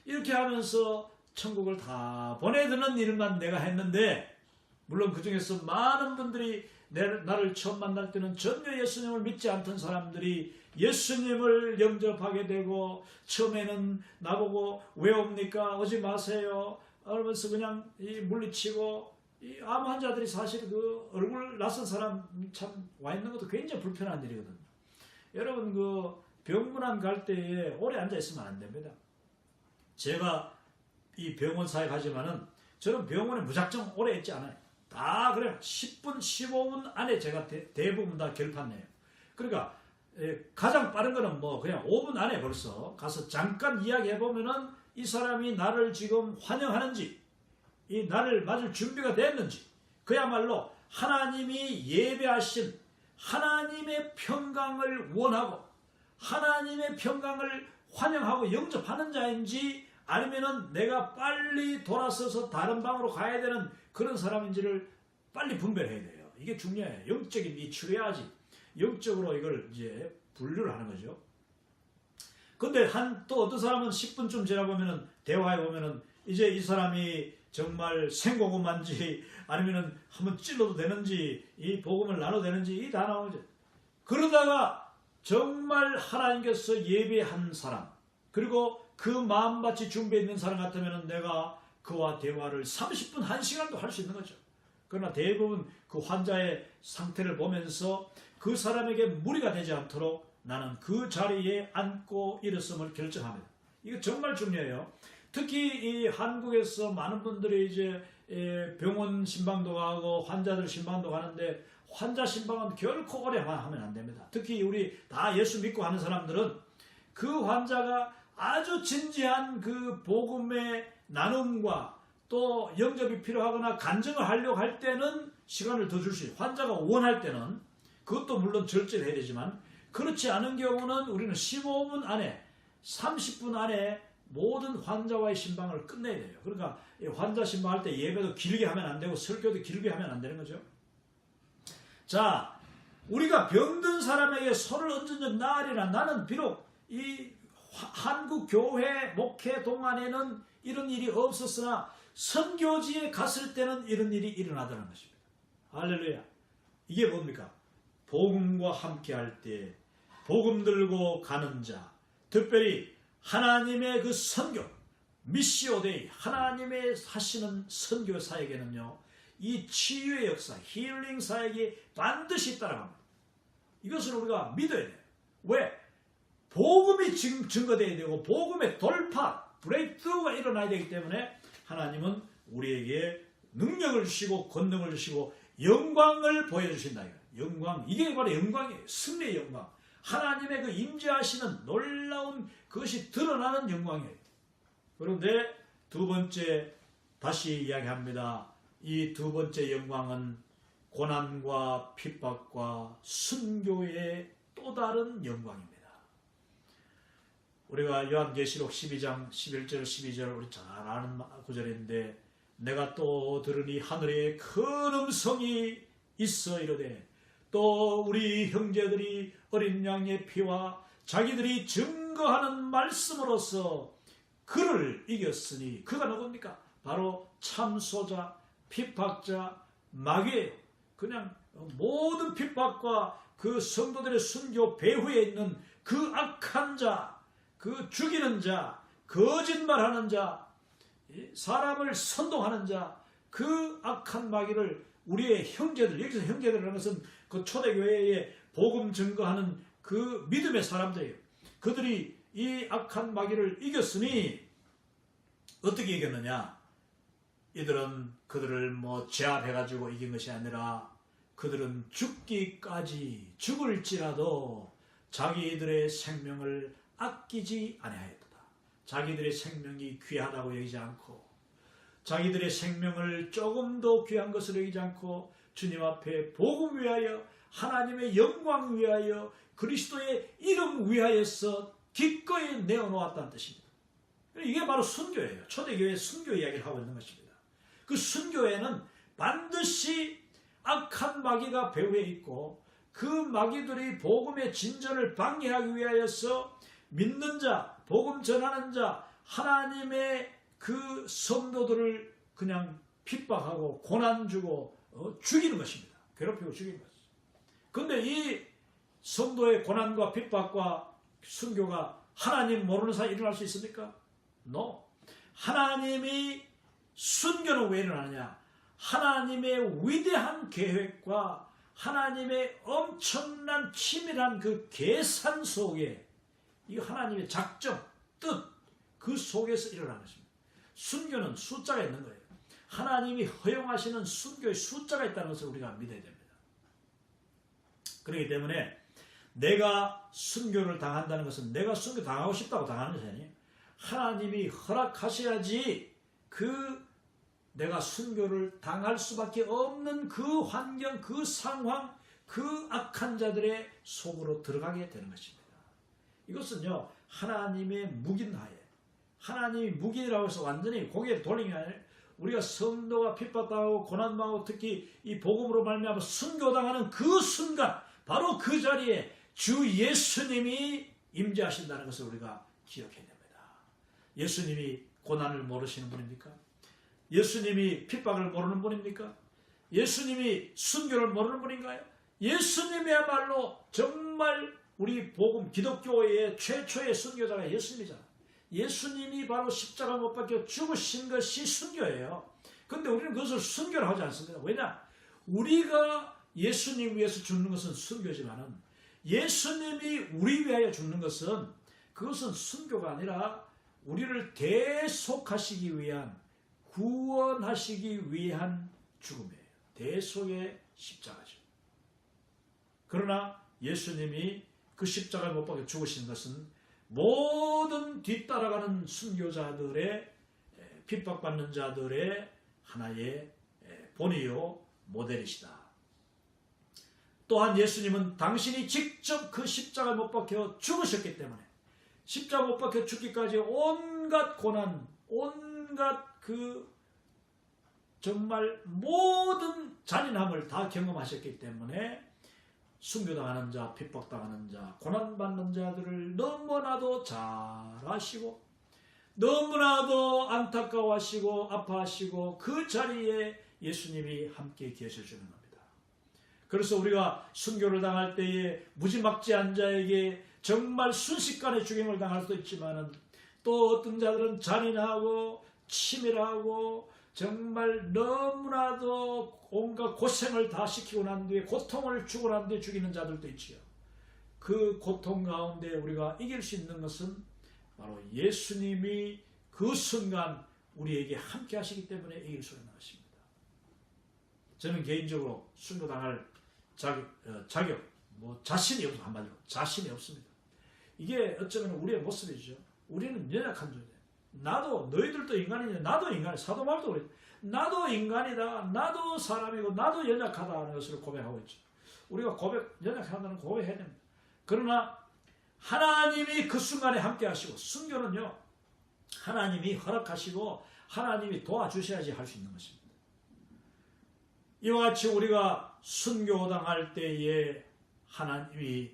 이렇게 하면서 천국을 다 보내드는 일만 내가 했는데 물론 그 중에서 많은 분들이 나를 처음 만날 때는 전혀 예수님을 믿지 않던 사람들이 예수님을 영접하게 되고 처음에는 나보고 왜 옵니까? 오지 마세요. 그러면서 그냥 물리치고 암 환자들이 사실 그 얼굴 낯선 사람 참 와 있는 것도 굉장히 불편한 일이거든요. 여러분 그 병문안 갈 때에 오래 앉아 있으면 안 됩니다. 제가 이 병원 사에 가지만은 저는 병원에 무작정 오래 있지 않아요. 다 그래 10분 15분 안에 제가 대부분 다 결판내요. 그러니까 가장 빠른 거는 뭐 그냥 5분 안에 벌써 가서 잠깐 이야기해 보면은 이 사람이 나를 지금 환영하는지 나를 맞을 준비가 됐는지 그야말로 하나님이 예배하신 하나님의 평강을 원하고 하나님의 평강을 환영하고 영접하는 자인지 아니면은 내가 빨리 돌아서서 다른 방으로 가야 되는 그런 사람인지를 빨리 분별해야 돼요. 이게 중요해요. 영적인 이 치료해야지. 영적으로 이걸 이제 분류를 하는 거죠. 근데 또 어떤 사람은 10분쯤 지나보면은 대화해 보면은 이제 이 사람이 정말 생고구마인지 아니면은 한번 찔러도 되는지 이 복음을 나눠도 되는지 이 다 나오죠. 그러다가 정말 하나님께서 예배한 사람 그리고 그 마음밭이 준비해 있는 사람 같으면 내가 그와 대화를 30분, 1시간도 할 수 있는 거죠. 그러나 대부분 그 환자의 상태를 보면서 그 사람에게 무리가 되지 않도록 나는 그 자리에 앉고 일어섬을 결정합니다. 이거 정말 중요해요. 특히 이 한국에서 많은 분들이 이제 병원 신방도 가고 환자들 신방도 가는데 환자 신방은 결코 오래 하면 안 됩니다. 특히 우리 다 예수 믿고 하는 사람들은 그 환자가 아주 진지한 그 복음의 나눔과 또 영접이 필요하거나 간증을 하려고 할 때는 시간을 더 줄 수 있어요. 환자가 원할 때는 그것도 물론 절제를 해야 되지만 그렇지 않은 경우는 우리는 15분 안에 30분 안에 모든 환자와의 신방을 끝내야 돼요. 그러니까 환자 신방할 때 예배도 길게 하면 안 되고 설교도 길게 하면 안 되는 거죠. 자, 우리가 병든 사람에게 손을 얹은 적 나으리라. 나는 비록 이 한국 교회 목회 동안에는 이런 일이 없었으나 선교지에 갔을 때는 이런 일이 일어나더라는 것입니다. 할렐루야. 이게 뭡니까? 복음과 함께 할 때 복음 들고 가는 자, 특별히 하나님의 그 선교, 미시오데이, 하나님의 하시는 선교 사역에는요, 이 치유의 역사, 힐링 사역이 반드시 따라갑니다. 이것을 우리가 믿어야 돼요. 왜? 복음이 지금 증거되어야 되고 복음의 돌파, 브레이크가 일어나야 되기 때문에 하나님은 우리에게 능력을 주시고 권능을 주시고 영광을 보여주신다. 영광, 이게 바로 영광이에요. 승리의 영광. 하나님의 그 임재하시는 놀라운 그것이 드러나는 영광이에요. 그런데 두 번째 다시 이야기합니다. 이 두 번째 영광은 고난과 핍박과 순교의 또 다른 영광입니다. 우리가 요한계시록 12장 11절 12절 우리 잘 아는 구절인데 내가 또 들으니 하늘에 큰 음성이 있어 이르되 또 우리 형제들이 어린 양의 피와 자기들이 증거하는 말씀으로써 그를 이겼으니 그가 누굽니까? 바로 참소자, 핍박자, 마귀예요. 그냥 모든 핍박과 그 성도들의 순교 배후에 있는 그 악한 자, 그 죽이는 자, 거짓말하는 자, 사람을 선동하는 자, 그 악한 마귀를 우리의 형제들, 여기서 형제들이라는 것은 그 초대교회에 복음 증거하는 그 믿음의 사람들이에요. 그들이 이 악한 마귀를 이겼으니 어떻게 이겼느냐? 이들은 그들을 제압해가지고 이긴 것이 아니라 그들은 죽기까지 죽을지라도 자기들의 생명을 아끼지 아니하였다. 자기들의 생명이 귀하다고 여기지 않고 자기들의 생명을 조금도 귀한 것으로 여기지 않고 주님 앞에 복음 위하여 하나님의 영광 위하여 그리스도의 이름 위하여서 기꺼이 내어놓았다는 뜻입니다. 이게 바로 순교예요. 초대교회의 순교 이야기를 하고 있는 것입니다. 그 순교에는 반드시 악한 마귀가 배후에 있고 그 마귀들이 복음의 진전을 방해하기 위하여서 믿는 자, 복음 전하는 자, 하나님의 그 성도들을 그냥 핍박하고 고난 주고 죽이는 것입니다. 괴롭히고 죽이는 것입니다. 그런데 이 성도의 고난과 핍박과 순교가 하나님 모르는 사이에 일어날 수 있습니까? No. 하나님이 순교는 왜 일어나느냐? 하나님의 위대한 계획과 하나님의 엄청난 치밀한 그 계산 속에 이 하나님의 작정, 뜻, 그 속에서 일어나는 것입니다. 순교는 숫자가 있는 거예요. 하나님이 허용하시는 순교의 숫자가 있다는 것을 우리가 믿어야 됩니다. 그렇기 때문에 내가 순교를 당한다는 것은 내가 순교 당하고 싶다고 당하는 것이 아니에요. 하나님이 허락하셔야지 내가 순교를 당할 수밖에 없는 그 환경, 그 상황, 그 악한 자들의 속으로 들어가게 되는 것입니다. 이것은요, 하나님의 묵인하에, 하나님이 묵인이라고 해서 완전히 고개를 돌리는 게 아니라 우리가 성도가 핍박당하고 고난당하고 특히 이 복음으로 말미암아 순교당하는 그 순간, 바로 그 자리에 주 예수님이 임재하신다는 것을 우리가 기억해야 됩니다. 예수님이 고난을 모르시는 분입니까? 예수님이 핍박을 모르는 분입니까? 예수님이 순교를 모르는 분인가요? 예수님이야말로 정말 우리 복음 기독교의 최초의 순교자가 예수님이잖아. 예수님이 바로 십자가 못 박혀 죽으신 것이 순교예요. 그런데 우리는 그것을 순교를 하지 않습니다. 왜냐? 우리가 예수님 위해서 죽는 것은 순교지만은 예수님이 우리 위하여 죽는 것은 그것은 순교가 아니라 우리를 대속하시기 위한 구원하시기 위한 죽음이에요. 대속의 십자가죠. 그러나 예수님이 그 십자가를 못 박혀 죽으신 것은 모든 뒤따라가는 순교자들의 핍박받는 자들의 하나의 본이요 모델이시다. 또한 예수님은 당신이 직접 그 십자가를 못 박혀 죽으셨기 때문에 십자가 못 박혀 죽기까지 온갖 고난, 온갖 정말 모든 잔인함을 다 경험하셨기 때문에 순교당하는 자, 핍박당하는 자, 고난받는 자들을 너무나도 잘 아시고 너무나도 안타까워하시고 아파하시고 그 자리에 예수님이 함께 계셔주는 겁니다. 그래서 우리가 순교를 당할 때에 무지막지한 자에게 정말 순식간에 죽임을 당할 수도 있지만 또 어떤 자들은 잔인하고 치밀하고 정말 너무나도 온갖 고생을 다 시키고 난 뒤에 고통을 주고 난 뒤에 죽이는 자들도 있지요. 그 고통 가운데 우리가 이길 수 있는 것은 바로 예수님이 그 순간 우리에게 함께 하시기 때문에 이길 수가 있는 것입니다. 저는 개인적으로 순교당할 자격, 자신이 없어, 한마디로 자신이 없습니다. 이게 어쩌면 우리의 모습이죠. 우리는 연약한 존재. 나도, 너희들도 인간이냐, 나도 인간이야. 사도 바울도 그래. 나도 인간이다, 나도 사람이고, 나도 연약하다는 것을 고백하고 있죠. 우리가 연약하다는 고백해야 됩니다. 그러나 하나님이 그 순간에 함께 하시고, 순교는요, 하나님이 허락하시고 하나님이 도와주셔야지 할 수 있는 것입니다. 이와 같이 우리가 순교당할 때에 하나님이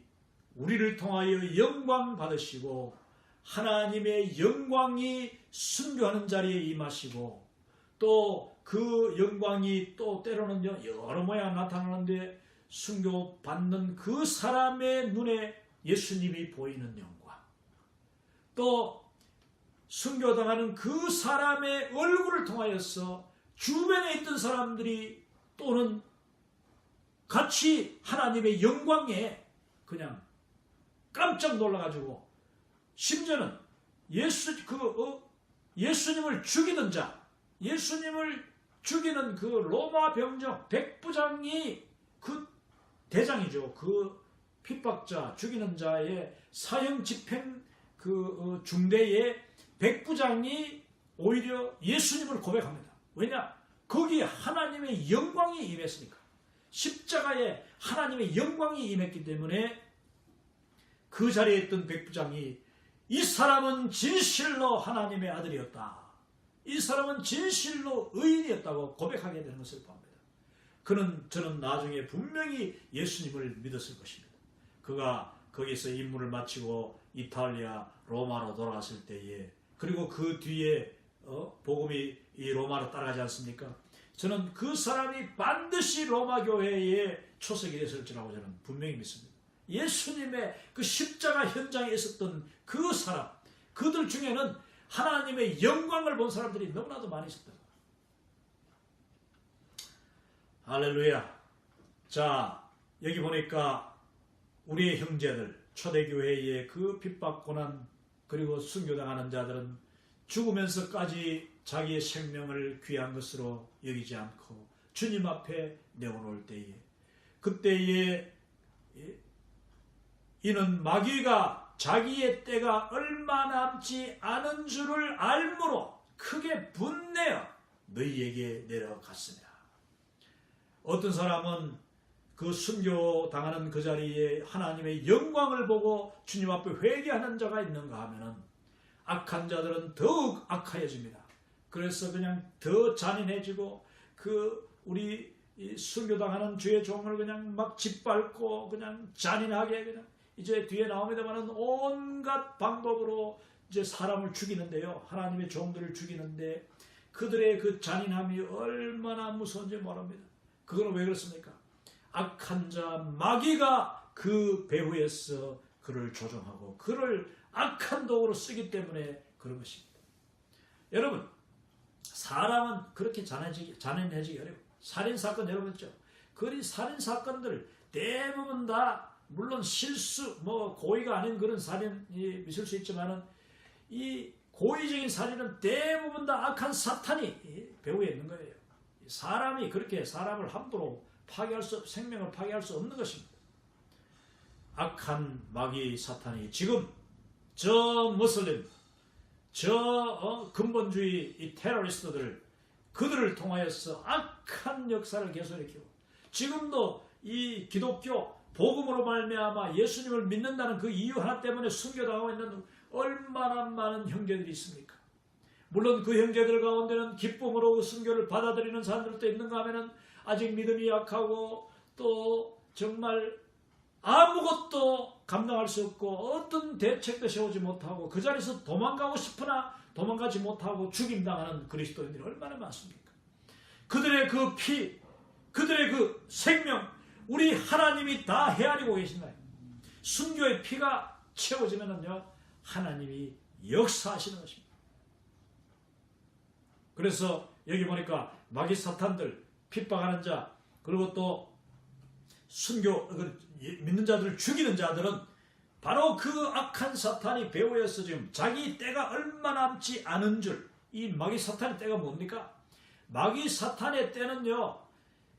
우리를 통하여 영광 받으시고, 하나님의 영광이 순교하는 자리에 임하시고, 또 그 영광이 또 때로는요 여러 모양 나타나는데, 순교 받는 그 사람의 눈에 예수님이 보이는 영광, 또 순교당하는 그 사람의 얼굴을 통하여서 주변에 있던 사람들이 또는 같이 하나님의 영광에 그냥 깜짝 놀라가지고, 심지어는 예수님을 죽이는 자, 예수님을 죽이는 그 로마 병정 백부장이 그 대장이죠. 그 핍박자, 죽이는 자의 사형 집행 그 중대의 백부장이 오히려 예수님을 고백합니다. 왜냐? 거기에 하나님의 영광이 임했으니까. 십자가에 하나님의 영광이 임했기 때문에 그 자리에 있던 백부장이 이 사람은 진실로 하나님의 아들이었다, 이 사람은 진실로 의인이었다고 고백하게 되는 것을 봅니다. 저는 나중에 분명히 예수님을 믿었을 것입니다. 그가 거기서 임무를 마치고 이탈리아 로마로 돌아갔을 때에, 그리고 그 뒤에 복음이 이 로마로 따라가지 않습니까? 저는 그 사람이 반드시 로마 교회에 초석이 됐을지라고 저는 분명히 믿습니다. 예수님의 그 십자가 현장에 있었던 그 사람, 그들 중에는 하나님의 영광을 본 사람들이 너무나도 많이 있었다. 할렐루야. 자, 여기 보니까 우리의 형제들, 초대교회의 그 핍박 고난 그리고 순교당하는 자들은 죽으면서까지 자기의 생명을 귀한 것으로 여기지 않고 주님 앞에 내어놓을 때에, 그때에 이는 마귀가 자기의 때가 얼마 남지 않은 줄을 알므로 크게 분내어 너희에게 내려갔으며. 어떤 사람은 그 순교당하는 그 자리에 하나님의 영광을 보고 주님 앞에 회개하는 자가 있는가 하면은, 악한 자들은 더욱 악하여집니다. 그래서 그냥 더 잔인해지고, 우리 순교당하는 주의 종을 그냥 막 짓밟고 그냥 잔인하게 그냥 이제 뒤에 나옵니다만은 온갖 방법으로 이제 사람을 죽이는데요, 하나님의 종들을 죽이는데 그들의 그 잔인함이 얼마나 무서운지 모릅니다. 그거는 왜 그렇습니까? 악한 자 마귀가 그 배후에서 그를 조종하고 그를 악한 도구로 쓰기 때문에 그런 것입니다. 여러분, 사람은 그렇게 잔인해지기 어려워요. 살인사건 여러분 있죠? 그 살인사건들 대부분 다 물론 실수, 고의가 아닌 그런 살인이 있을 수 있지만은, 이 고의적인 살인은 대부분 다 악한 사탄이 배후에 있는 거예요. 사람이 그렇게 사람을 함부로 생명을 파괴할 수 없는 것입니다. 악한 마귀 사탄이 지금 저 무슬림, 근본주의 이 테러리스트들, 그들을 통하여서 악한 역사를 계속일으키고, 지금도 이 기독교 복음으로 말미암아 예수님을 믿는다는 그 이유 하나 때문에 순교당하고 있는 얼마나 많은 형제들이 있습니까? 물론 그 형제들 가운데는 기쁨으로 그 순교를 받아들이는 사람들도 있는가 하면은 아직 믿음이 약하고, 또 정말 아무것도 감당할 수 없고 어떤 대책도 세우지 못하고 그 자리에서 도망가고 싶으나 도망가지 못하고 죽임당하는 그리스도인들이 얼마나 많습니까? 그들의 그 피, 그들의 그 생명, 우리 하나님이 다 헤아리고 계신가요? 순교의 피가 채워지면은요, 하나님이 역사하시는 것입니다. 그래서 여기 보니까 마귀 사탄들, 핍박하는 자, 그리고 또 순교 믿는 자들을 죽이는 자들은 바로 그 악한 사탄이 배후에서 지금 자기 때가 얼마 남지 않은 줄, 이 마귀 사탄의 때가 뭡니까? 마귀 사탄의 때는요,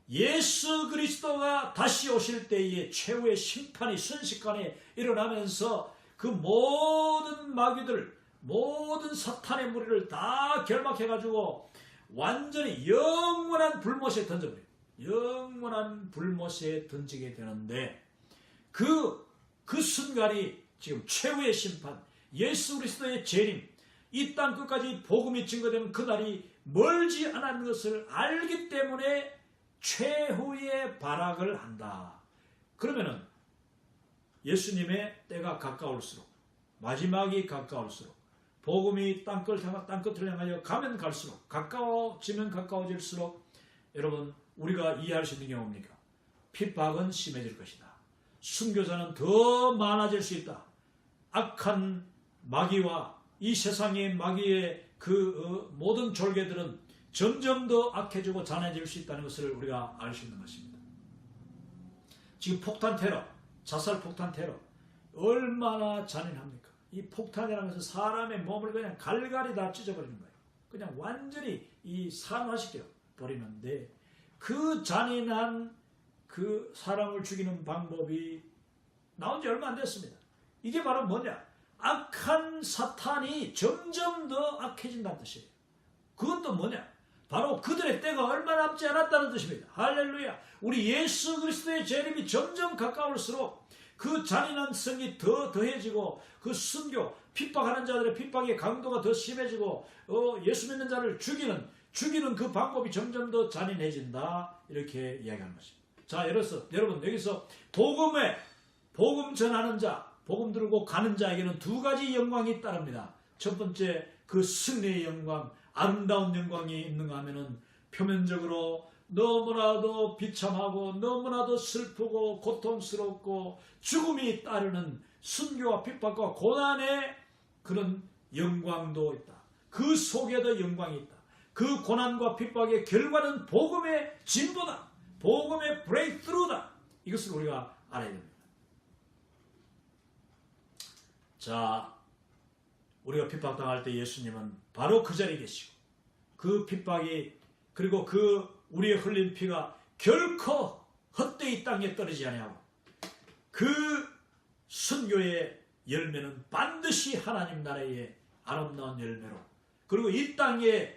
예수 그리스도가 다시 오실 때에 최후의 심판이 순식간에 일어나면서 그 모든 마귀들, 모든 사탄의 무리를 다 결박해가지고 완전히 영원한 불못에 던져버려요. 영원한 불못에 던지게 되는데 그 순간이 지금 최후의 심판, 예수 그리스도의 재림, 이 땅 끝까지 복음이 증거되는 그날이 멀지 않은 것을 알기 때문에 최후의 발악을 한다. 그러면은 예수님의 때가 가까울수록, 마지막이 가까울수록, 복음이 땅끝을 향하여 가면 갈수록, 가까워지면 가까워질수록 여러분 우리가 이해할 수 있는 게 뭡니까? 핍박은 심해질 것이다. 순교자는 더 많아질 수 있다. 악한 마귀와 이 세상의 마귀의 모든 졸개들은 점점 더 악해지고 잔해질 수 있다는 것을 우리가 알 수 있는 것입니다. 지금 폭탄 테러, 자살 폭탄 테러 얼마나 잔인합니까? 이 폭탄이라는 것은 사람의 몸을 그냥 갈갈이 다 찢어버리는 거예요. 그냥 완전히 이 산화시켜 버리는데 그 잔인한 그 사람을 죽이는 방법이 나온 지 얼마 안 됐습니다. 이게 바로 뭐냐? 악한 사탄이 점점 더 악해진다는 뜻이에요. 그건 또 뭐냐? 바로 그들의 때가 얼마 남지 않았다는 뜻입니다. 할렐루야. 우리 예수 그리스도의 재림이 점점 가까울수록 그 잔인한 성이 더 더해지고 그 순교, 핍박하는 자들의 핍박의 강도가 더 심해지고 예수 믿는 자를 죽이는 그 방법이 점점 더 잔인해진다. 이렇게 이야기하는 것입니다. 자, 여러분 여기서 복음 전하는 자, 복음 들고 가는 자에게는 두 가지 영광이 따릅니다. 첫 번째, 그 승리의 영광, 아름다운 영광이 있는가 하면은 표면적으로 너무나도 비참하고 너무나도 슬프고 고통스럽고 죽음이 따르는 순교와 핍박과 고난의 그런 영광도 있다. 그 속에도 영광이 있다. 그 고난과 핍박의 결과는 복음의 진보다. 복음의 브레이크스루다. 이것을 우리가 알아야 됩니다. 자, 우리가 핍박당할 때 예수님은 바로 그 자리에 계시고 그 핍박이 그리고 우리의 흘린 피가 결코 헛되이 땅에 떨어지지 아니하고 그 순교의 열매는 반드시 하나님 나라의 아름다운 열매로 그리고 이 땅에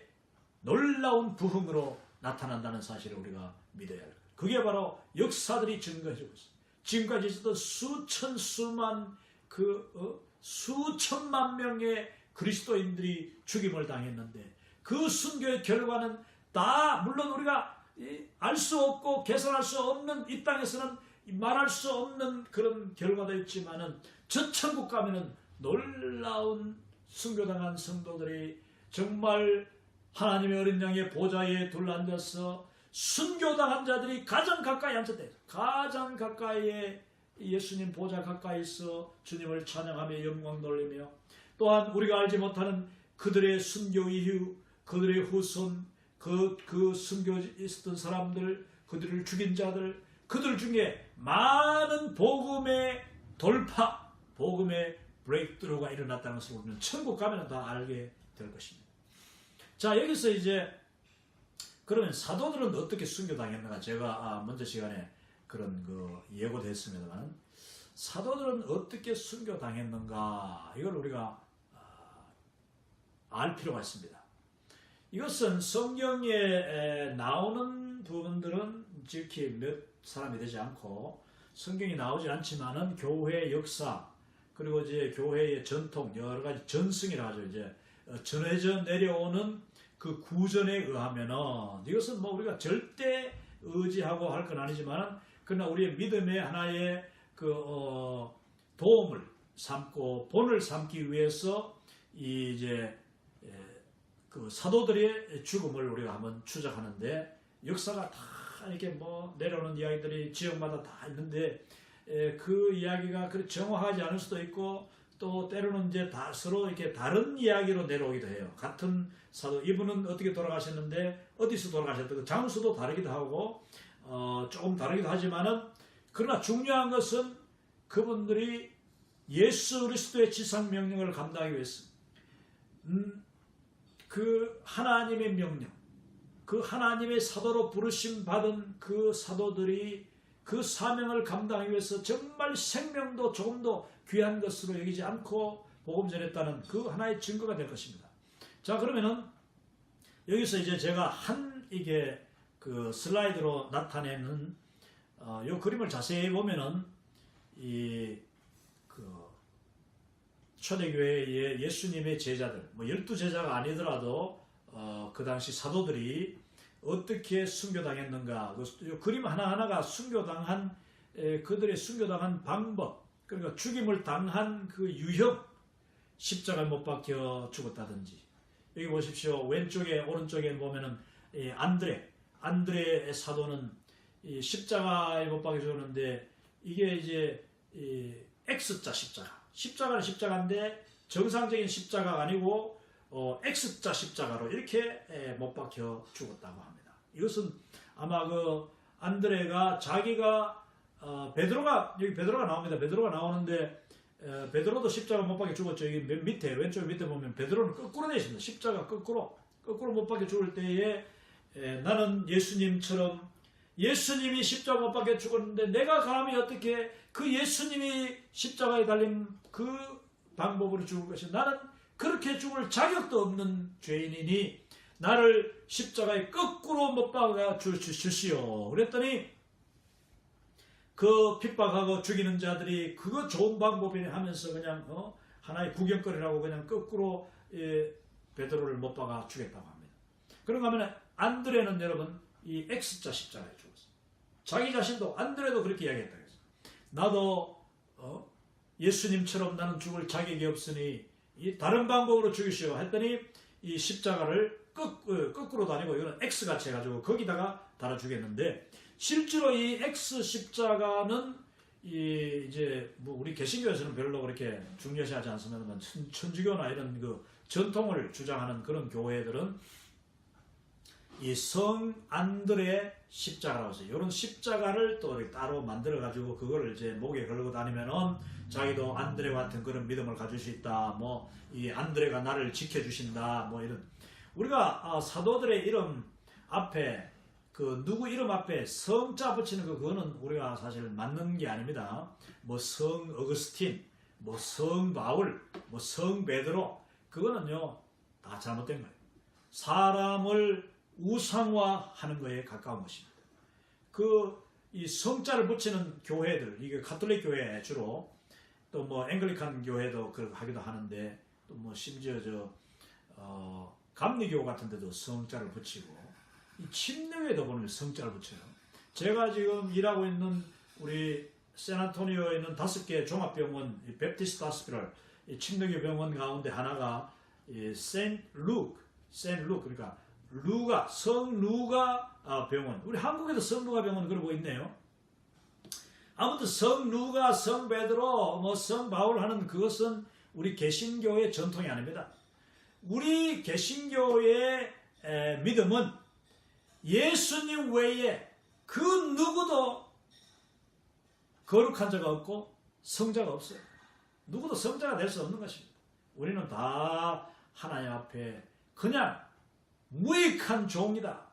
놀라운 부흥으로 나타난다는 사실을 우리가 믿어야 합니다. 그게 바로 역사들이 증거해주고 있습니다. 지금까지 있었던 수천만 명의 그리스도인들이 죽임을 당했는데 그 순교의 결과는 다 물론 우리가 알 수 없고 계산할 수 없는 이 땅에서는 말할 수 없는 그런 결과도 있지만은 저 천국 가면은 놀라운 순교당한 성도들이 정말 하나님의 어린 양의 보좌에 둘러앉아서 순교당한 자들이 가장 가까이 앉았대요. 가장 가까이에 예수님 보좌 가까이서 주님을 찬양하며 영광 돌리며 또한 우리가 알지 못하는 그들의 순교 이후 그들의 후손 그 순교에 있었던 사람들 그들을 죽인 자들 그들 중에 많은 복음의 돌파 복음의 브레이크드루가 일어났다는 것을 우리는 천국 가면 다 알게 될 것입니다. 자, 여기서 이제 그러면 사도들은 어떻게 순교당했는가? 제가 먼저 시간에 그런 예고도 했습니다만 사도들은 어떻게 순교당했는가? 이걸 우리가 알 필요가 있습니다. 이것은 성경에 나오는 부분들은 지극히 몇 사람이 되지 않고 성경이 나오지 않지만은 교회의 역사 그리고 이제 교회의 전통 여러 가지 전승이라 하죠. 이제 전해져 내려오는 그 구전에 의하면은 이것은 뭐 우리가 절대 의지하고 할 건 아니지만 그러나 우리의 믿음의 하나의 도움을 삼고 본을 삼기 위해서 이제 그 사도들의 죽음을 우리가 한번 추적하는데 역사가 다 이렇게 뭐 내려오는 이야기들이 지역마다 다 있는데 그 이야기가 그렇게 정확하지 않을 수도 있고 또 때로는 이제 다 서로 이렇게 다른 이야기로 내려오기도 해요. 같은 사도 이분은 어떻게 돌아가셨는데 어디서 돌아가셨다 장수도 다르기도 하고 조금 다르기도 하지만은 그러나 중요한 것은 그분들이 예수 그리스도의 지상 명령을 감당하기 위해서 그 하나님의 명령, 그 하나님의 사도로 부르심 받은 그 사도들이 그 사명을 감당하기 위해서 정말 생명도 조금도 귀한 것으로 여기지 않고 복음 전했다는 그 하나의 증거가 될 것입니다. 자, 그러면은 여기서 이제 제가 이게 그 슬라이드로 나타내는 이 그림을 자세히 보면은 그 초대교회의 예수님의 제자들, 뭐 12제자가 아니더라도 그 당시 사도들이 어떻게 순교당했는가, 그 그림 하나하나가 순교당한 그들의 순교당한 방법, 그러니까 죽임을 당한 그 유형, 십자가에 못 박혀 죽었다든지, 여기 보십시오. 왼쪽에 오른쪽에 보면은 안드레 사도는 이 십자가에 못 박혀 죽었는데, 이게 이제 X자 십자가는 십자가인데 정상적인 십자가가 아니고 X자 십자가로 이렇게 못 박혀 죽었다고 합니다. 이것은 아마 그 안드레가 자기가 여기 베드로가 나옵니다. 베드로가 나오는데 베드로도 십자가 못 박혀 죽었죠. 여기 맨 밑에 왼쪽 밑에 보면 베드로는 거꾸로 되어 있습니다. 십자가 거꾸로 못 박혀 죽을 때에 나는 예수님이 십자가 못 박혀 죽었는데 내가 감히 어떻게 그 예수님이 십자가에 달린 그 방법으로 죽을 것이, 나는 그렇게 죽을 자격도 없는 죄인이니 나를 십자가에 거꾸로 못 박아 주시오. 그랬더니 그 핍박하고 죽이는 자들이 그거 좋은 방법이네 하면서 그냥 하나의 구경거리라고 그냥 거꾸로 베드로를 못 박아 주겠다고 합니다. 그런가 하면 안드레는 여러분 이 X자 십자가에 죽었어요. 자기 자신도 안드레도 그렇게 이야기했다. 나도 예수님처럼 나는 죽을 자격이 없으니 이 다른 방법으로 죽이시오 했더니 이 십자가를 거꾸로 다니고 이거는 X같이 해가지고 거기다가 달아 주겠는데, 실제로 이 X 십자가는 이제 뭐 우리 개신교에서는 별로 그렇게 중요시하지 않습니다만 천주교나 이런 그 전통을 주장하는 그런 교회들은 이 성 안드레 십자가라고 해서 이런 십자가를 또 따로 만들어 가지고 그거를 이제 목에 걸고 다니면은 자기도 안드레 같은 그런 믿음을 가질 수 있다. 뭐 이 안드레가 나를 지켜주신다. 뭐 이런, 우리가 사도들의 이름 앞에 그 누구 이름 앞에 성자 붙이는 그거는 우리가 사실 맞는 게 아닙니다. 뭐 성 어거스틴, 뭐 성 바울, 뭐 성 베드로, 그거는요 다 잘못된 거예요. 사람을 우상화하는 거에 가까운 것입니다. 이 성자를 붙이는 교회들, 이게 가톨릭 교회 주로, 또 뭐 앵글리칸 교회도 그렇게 하기도 하는데, 또 뭐 심지어 감리교 같은 데도 성자를 붙이고, 이 침례교회도 보면 성자를 붙여요. 제가 지금 일하고 있는 우리 샌안토니오에 있는 5개 종합병원, 이 베프티스트 하스피럴, 이 침례교 병원 가운데 하나가 이 세인트 루크, 그러니까 성 루가 병원. 우리 한국에도 성 루가 병원 그러고 있네요. 아무튼 성 루가, 성 베드로, 뭐 성 바울 하는 그것은 우리 개신교의 전통이 아닙니다. 우리 개신교의 믿음은 예수님 외에 그 누구도 거룩한 자가 없고 성자가 없어요. 누구도 성자가 될 수 없는 것입니다. 우리는 다 하나님 앞에 그냥 무익한 종이다.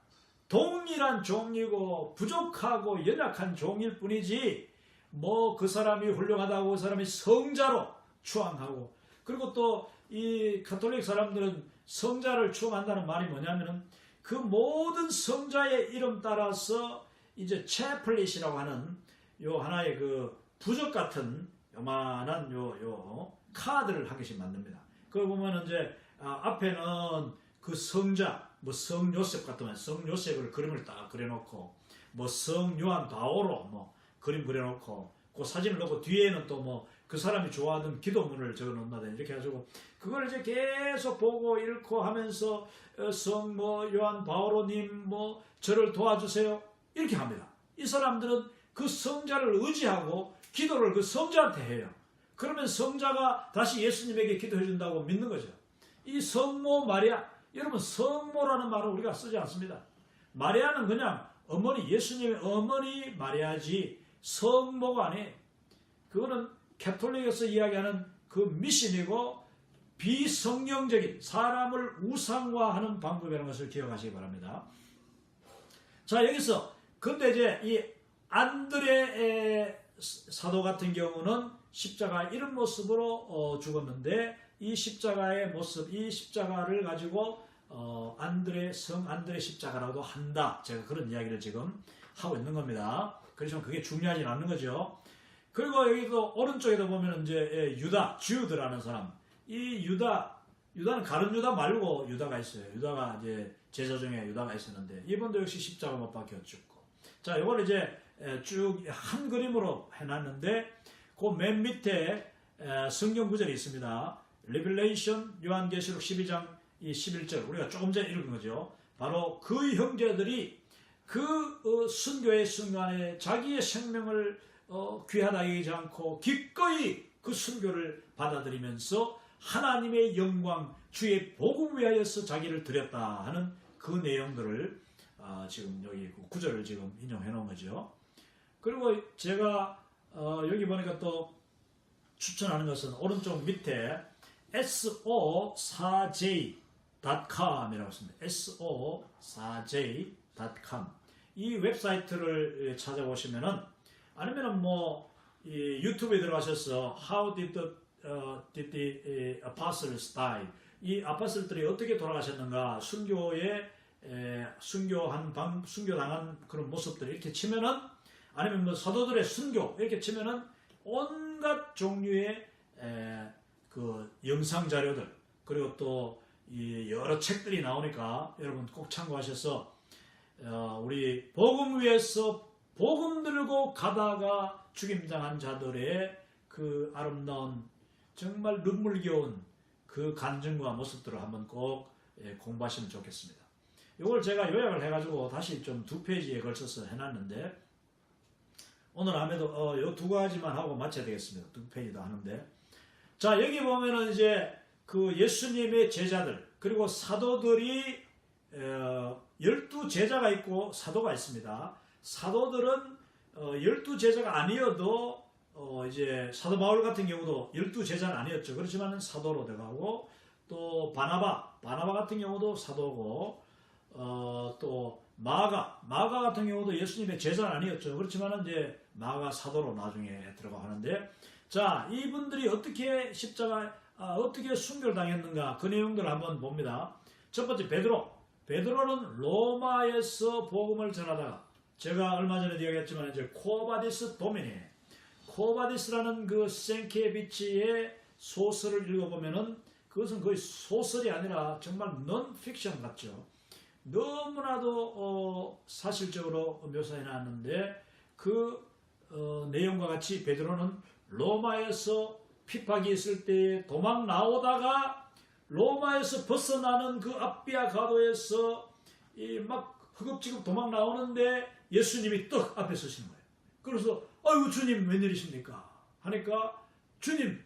동일한 종이고 부족하고 연약한 종일 뿐이지 뭐 그 사람이 훌륭하다고 그 사람이 성자로 추앙하고, 그리고 또 이 가톨릭 사람들은 성자를 추앙한다는 말이 뭐냐면은 그 모든 성자의 이름 따라서 이제 채플릿이라고 하는 요 하나의 그 부적 같은 요만한 요 카드를 한 개씩 만듭니다. 그걸 보면 이제 앞에는 그 성자, 뭐 성 요셉 같으면 성 요셉을 그림을 딱 그려놓고, 뭐 성 요한 바오로 뭐 그림 그려놓고, 그 사진을 넣고 뒤에는 또 뭐 그 사람이 좋아하던 기도문을 적어놓는다든지 이렇게 해가지고 그걸 이제 계속 보고 읽고 하면서 성 뭐 요한 바오로님 뭐 저를 도와주세요 이렇게 합니다. 이 사람들은 그 성자를 의지하고 기도를 그 성자한테 해요. 그러면 성자가 다시 예수님에게 기도해 준다고 믿는 거죠. 이 성모 마리아, 여러분 성모라는 말을 우리가 쓰지 않습니다. 마리아는 그냥 어머니, 예수님의 어머니 마리아지 성모가 아니에요. 그거는 캐톨릭에서 이야기하는 그 미신이고 비성경적인 사람을 우상화하는 방법이라는 것을 기억하시기 바랍니다. 자, 여기서 근데 이제 이 안드레 사도 같은 경우는 십자가 이런 모습으로 죽었는데 이 십자가의 모습, 이 십자가를 가지고 성 안드레 십자가라고도 한다. 제가 그런 이야기를 지금 하고 있는 겁니다. 그래서 그게 중요하진 않는 거죠. 그리고 여기도 오른쪽에도 보면 이제 유다, 주드라는 사람. 이 유다는 가룟 유다 말고 유다가 있어요. 유다가 이제 제자 중에 유다가 있었는데 이분도 역시 십자가 못 박혀 죽고. 자, 이걸 이제 쭉 한 그림으로 해놨는데 그 맨 밑에 성경 구절이 있습니다. Revelation 요한계시록 12장 11절 우리가 조금 전에 읽은 거죠. 바로 그 형제들이 그 순교의 순간에 자기의 생명을 귀하다 여기지 않고 기꺼이 그 순교를 받아들이면서 하나님의 영광 주의 복음 위하여서 자기를 드렸다 하는 그 내용들을 지금 여기 구절을 지금 인용해 놓은 거죠. 그리고 제가 여기 보니까 또 추천하는 것은 오른쪽 밑에 so4j.com이라고 있습니다. so4j.com 이 웹사이트를 찾아보시면은 아니면은 뭐 이 유튜브에 들어가셔서 How did the apostles die? 이 아포스톨들이 어떻게 돌아가셨는가? 순교당한 그런 모습들 이렇게 치면은 아니면 뭐 사도들의 순교 이렇게 치면은 온갖 종류의 그 영상 자료들 그리고 또 이 여러 책들이 나오니까 여러분 꼭 참고하셔서 우리 복음 위에서 복음 들고 가다가 죽임당한 자들의 그 아름다운 정말 눈물겨운 그 간증과 모습들을 한번 꼭 공부하시면 좋겠습니다. 이걸 제가 요약을 해가지고 다시 좀 2페이지에 걸쳐서 해놨는데 오늘 아무래도 요 2가지만 하고 마쳐야 되겠습니다. 2페이지도 하는데 자 여기 보면은 이제 그 예수님의 제자들 그리고 사도들이 12제자가 있고 사도가 있습니다. 사도들은 12제자가 아니어도 이제 사도 바울 같은 경우도 12제자는 아니었죠. 그렇지만 사도로 들어가고 또 바나바 같은 경우도 사도고 또 마가 같은 경우도 예수님의 제자는 아니었죠. 그렇지만 이제 마가 사도로 나중에 들어가 하는데 자 이분들이 어떻게 어떻게 순교를 당했는가 그 내용들을 한번 봅니다. 첫 번째 베드로는 로마에서 복음을 전하다가 제가 얼마 전에 이야기했지만 이제 코바디스 도미니 코바디스라는 그 생케비치의 소설을 읽어보면은 그것은 거의 소설이 아니라 정말 논픽션 같죠. 너무나도 사실적으로 묘사해놨는데 그 내용과 같이 베드로는 로마에서 핍박이 있을 때 도망 나오다가 로마에서 벗어나는 그 아비아 가도에서 막 허겁지겁 도망 나오는데 예수님이 떡 앞에 서시는 거예요. 그래서 아이고 주님 웬일이십니까? 하니까 주님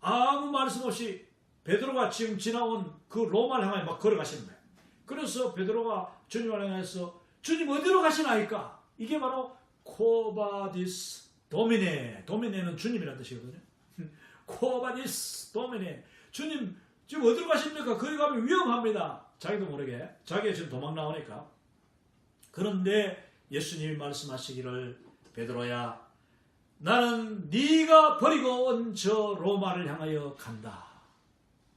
아무 말씀 없이 베드로가 지금 지나온 그 로마를 향해 막 걸어가시는 거예요. 그래서 베드로가 주님을 향해서 주님 어디로 가시나이까? 이게 바로 코바디스 도미네는 주님이라는 뜻이거든요. 코바디스 도미네 주님 지금 어디로 가십니까? 거기 가면 위험합니다. 자기도 모르게 자기가 지금 도망 나오니까. 그런데 예수님이 말씀하시기를 베드로야 나는 네가 버리고 온 저 로마를 향하여 간다.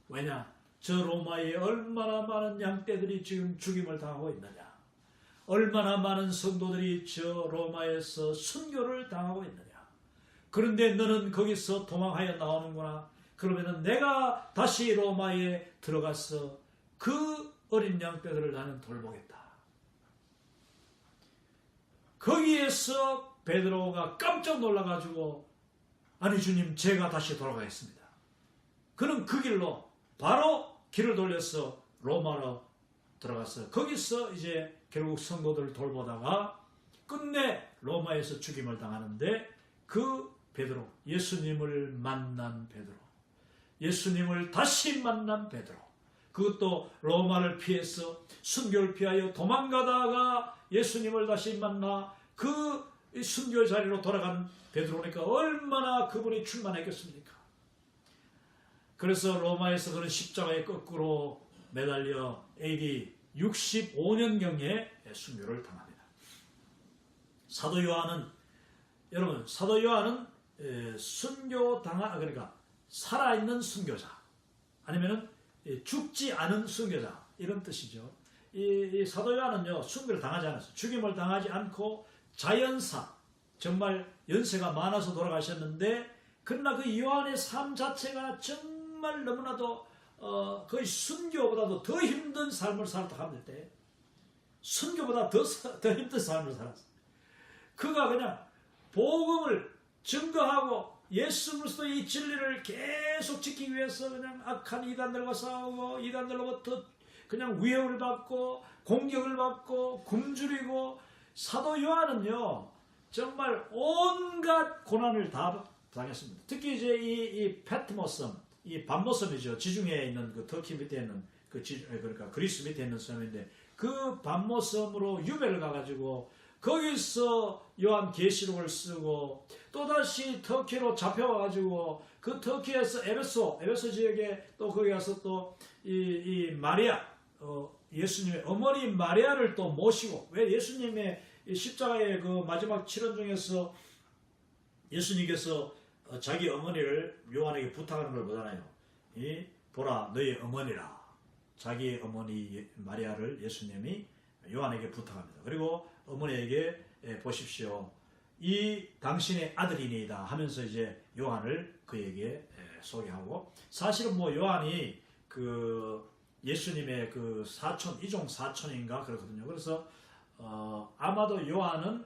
왜냐? 저 로마에 얼마나 많은 양떼들이 지금 죽임을 당하고 있느냐. 얼마나 많은 성도들이 저 로마에서 순교를 당하고 있느냐. 그런데 너는 거기서 도망하여 나오는구나. 그러면은 내가 다시 로마에 들어가서 그 어린 양떼들을 나는 돌보겠다. 거기에서 베드로가 깜짝 놀라가지고 아니 주님 제가 다시 돌아가겠습니다. 그는 그 길로 바로 길을 돌려서 로마로 들어갔어요. 거기서 이제 결국 성도들을 돌보다가 끝내 로마에서 죽임을 당하는데 그 베드로, 예수님을 만난 베드로, 예수님을 다시 만난 베드로, 그것도 로마를 피해서 순교를 피하여 도망가다가 예수님을 다시 만나 그 이 순교 자리로 돌아간 베드로니까 얼마나 그분이 충만했겠습니까? 그래서 로마에서 그는 십자가에 거꾸로 매달려 AD 65년경에 순교를 당합니다. 사도 요한은 여러분 사도 요한은 그러니까 살아있는 순교자 아니면은 죽지 않은 순교자 이런 뜻이죠. 이 사도 요한은요 순교를 당하지 않았어요. 죽임을 당하지 않고 자연사 정말 연세가 많아서 돌아가셨는데 그러나 그 요한의 삶 자체가 정말 너무나도 거의 순교보다도 더 힘든 삶을 살았다고 합니다. 순교보다 더 힘든 삶을 살았어요. 그가 그냥 복음을 증거하고 예수 그리스도의 진리를 계속 지키기 위해서 그냥 악한 이단들과 싸우고 이단들로부터 그냥 위협을 받고 공격을 받고 굶주리고 사도 요한은요 정말 온갖 고난을 다 당했습니다. 특히 이제 이 패트모섬 이 밤모섬이죠. 지중해에 있는 그 터키 밑에 있는 그러니까 그리스 밑에 있는 섬인데 그 밤모섬으로 유배를 가가지고 거기서 요한 계시록을 쓰고 또다시 터키로 잡혀와가지고 그 터키에서 에베소 지역에 또 거기 가서 또 이 마리아 예수님의 어머니 마리아를 또 모시고 왜 예수님의 십자가의 그 마지막 치료 중에서 예수님께서 자기 어머니를 요한에게 부탁하는 걸 보잖아요. 보라 너의 어머니라. 자기 어머니 마리아를 예수님이 요한에게 부탁합니다. 그리고 어머니에게 보십시오. 이 당신의 아들이니이다 하면서 이제 요한을 그에게 소개하고 사실은 뭐 요한이 그 예수님의 그 사촌 이종 사촌인가 그렇거든요. 그래서 아마도 요한은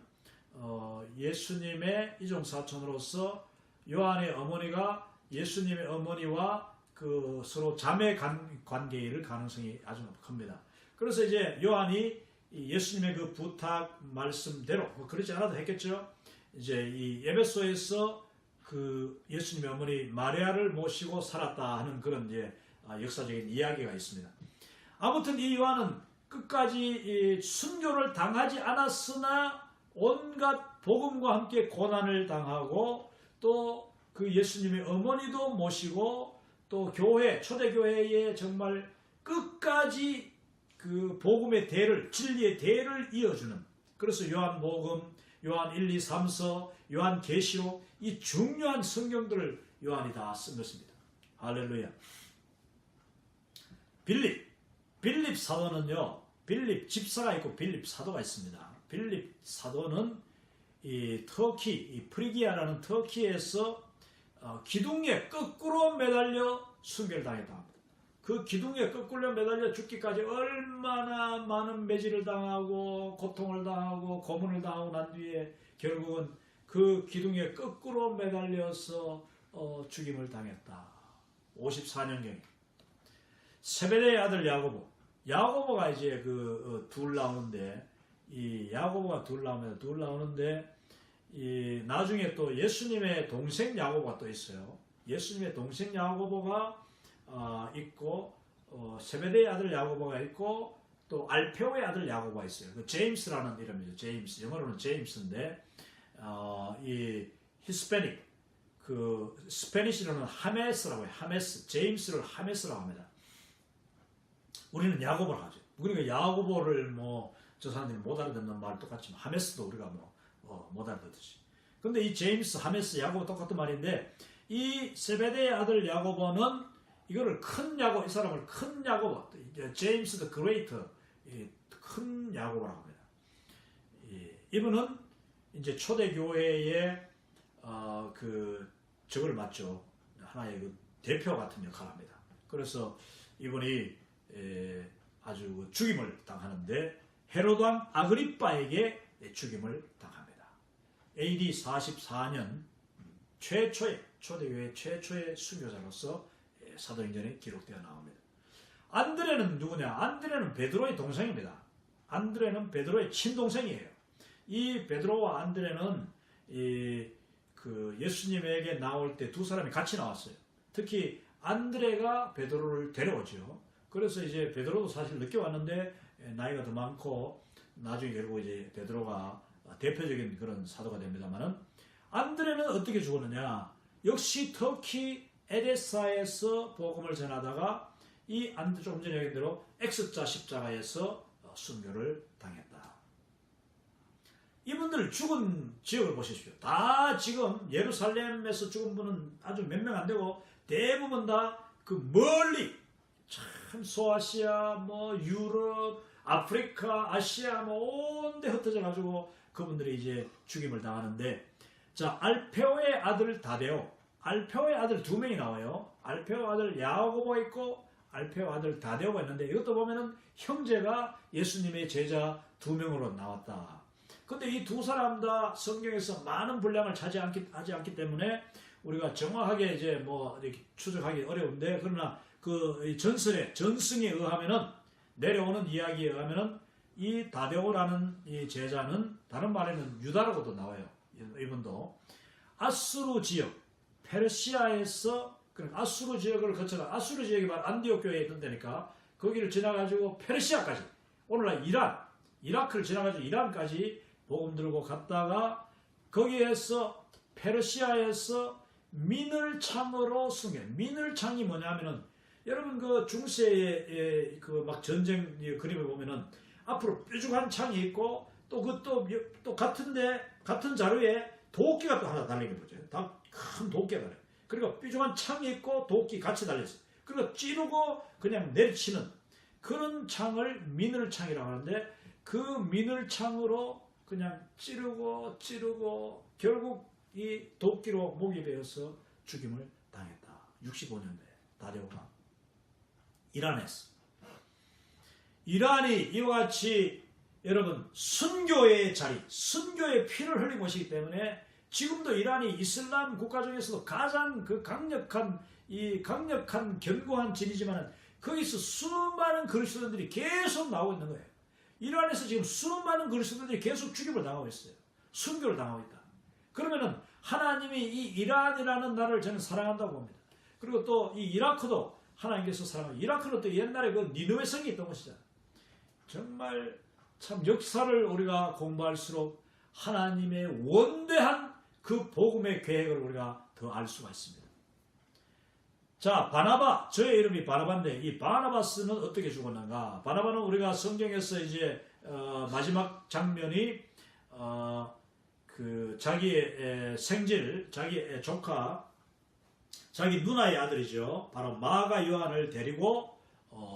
예수님의 이종 사촌으로서 요한의 어머니가 예수님의 어머니와 그 서로 자매 관계일 가능성이 아주 큽니다. 그래서 이제 요한이 예수님의 그 부탁 말씀대로 그렇지 않아도 했겠죠. 이제 이 에베소에서 그 예수님의 어머니 마리아를 모시고 살았다 하는 그런 이제 역사적인 이야기가 있습니다. 아무튼 이 요한은 끝까지 순교를 당하지 않았으나 온갖 복음과 함께 고난을 당하고 또 그 예수님의 어머니도 모시고 또 교회 초대교회에 정말 끝까지 그 복음의 대를 진리의 대를 이어주는 그래서 요한복음, 요한 1, 2, 3서, 요한 계시록 이 중요한 성경들을 요한이 다 쓴 것입니다. 할렐루야. 빌립 사도는요. 빌립 집사가 있고 빌립 사도가 있습니다. 빌립 사도는 이 터키, 이 프리기아라는 터키에서 기둥에 거꾸로 매달려 순교를 당했다 합니다. 그 기둥에 거꾸로 매달려 죽기까지 얼마나 많은 매질을 당하고 고통을 당하고 고문을 당하고 난 뒤에 결국은 그 기둥에 거꾸로 매달려서 죽임을 당했다. 54년경에 세베대의 아들 야고보가 이제 둘 나오는데 이 야고보가 둘 나오는데 이 나중에 또 예수님의 동생 야고보가 또 있어요. 예수님의 동생 야고보가 있고 세베대의 아들 야고보가 있고 또 알페오의 아들 야고보가 있어요. 그 제임스라는 이름이죠. 제임스 영어로는 제임스인데 이 히스패닉 그 스페니시로는 하메스라고 해요. 하메스 제임스를 하메스라고 합니다. 우리는 야고보라고 하죠. 그러니까 야고보를 저 사람들이 못 알아듣는 말 똑같이 하메스도 우리가 못 알아듣듯이. 근데 이 제임스, 하메스, 야고보 똑같은 말인데 이 세베대의 아들 야고보는 이거를 큰 야고, 이 사람을 큰 야고보, 제임스 더 그레이터, 큰 야고보라고 합니다. 이분은 이제 초대교회의 저걸 맡죠. 하나의 그 대표 같은 역할을 합니다. 그래서 이분이 아주 죽임을 당하는데 헤로드 왕 아그리빠에게 죽임을 당합니다. AD 44년 초대교회 최초의 순교자로서 사도행전에 기록되어 나옵니다. 안드레는 누구냐? 안드레는 베드로의 동생입니다. 안드레는 베드로의 친동생이에요. 이 베드로와 안드레는 예수님에게 나올 때 두 사람이 같이 나왔어요. 특히 안드레가 베드로를 데려오죠. 그래서 이제 베드로도 사실 늦게 왔는데 나이가 더 많고 나중에 결국 이제 베드로가 대표적인 그런 사도가 됩니다만은 안드레는 어떻게 죽었느냐? 역시 터키 에데사에서 복음을 전하다가 이 안드레 조금 전에 얘기한 대로 X자 십자가에서 순교를 당했다. 이분들 죽은 지역을 보십시오. 다 지금 예루살렘에서 죽은 분은 아주 몇 명 안 되고 대부분 다 그 멀리 참 소아시아, 뭐 유럽, 아프리카, 아시아 뭐 온데 흩어져 가지고 그분들이 이제 죽임을 당하는데, 자, 알페오의 아들 다데오, 알페오의 아들 두 명이 나와요. 알페오 아들 야고보 있고 알페오 아들 다데오가 있는데, 이것도 보면은 형제가 예수님의 제자 두 명으로 나왔다. 근데 이 두 사람 다 성경에서 많은 분량을 차지하지 않기 때문에 우리가 정확하게 이제 뭐 이렇게 추적하기 어려운데, 그러나 그 전설의 전승에 의하면은, 내려오는 이야기에 의하면은 이 다데오라는 이 제자는 다른 말에는 유다라고도 나와요. 이분도 아수르 지역, 페르시아에서, 그러니까 아수르 지역을 거쳐가, 아수르 지역이 바로 안디옥 교회에 있던 데니까 거기를 지나가지고 페르시아까지, 오늘날 이라크를 지나가지고 이란까지 복음 들고 갔다가 거기에서 페르시아에서 미늘창으로 순교. 미늘창이 뭐냐면은, 여러분 그 중세의 그 막 전쟁 그림을 보면은 앞으로 뾰족한 창이 있고 또 같은 자루에 도끼가 또 하나 달린 게 보죠. 다 큰 도끼가 달려. 그리고 뾰족한 창이 있고 도끼 같이 달렸어요. 그리고 찌르고 그냥 내리치는 그런 창을 미늘창이라고 하는데, 그 미늘창으로 그냥 찌르고 결국 이 도끼로 목이 베어서 죽임을 당했다. 65년대 다데오가 이란에서. 이란이 이와 같이 여러분 순교의 자리, 순교의 피를 흘린 것이기 때문에 지금도 이란이 이슬람 국가 중에서도 가장 그 강력한 견고한 진이지만, 거기서 수많은 그리스도인들이 계속 나오고 있는 거예요. 이란에서 지금 수많은 그리스도인들이 계속 죽임을 당하고 있어요. 순교를 당하고 있다. 그러면은 하나님이 이 이란이라는 나라를 저는 사랑한다고 봅니다. 그리고 또 이 이라크도 하나님께서 사랑합니다. 이라크는 또 옛날에 그 니느웨 성이 있던 것이잖아요. 정말 참 역사를 우리가 공부할수록 하나님의 원대한 그 복음의 계획을 우리가 더 알 수가 있습니다. 자, 바나바, 저의 이름이 바나바인데 이 바나바스는 어떻게 죽었는가? 바나바는 우리가 성경에서 이제 마지막 장면이 그 자기의 생질, 자기의 조카, 자기 누나의 아들이죠. 바로 마가 요한을 데리고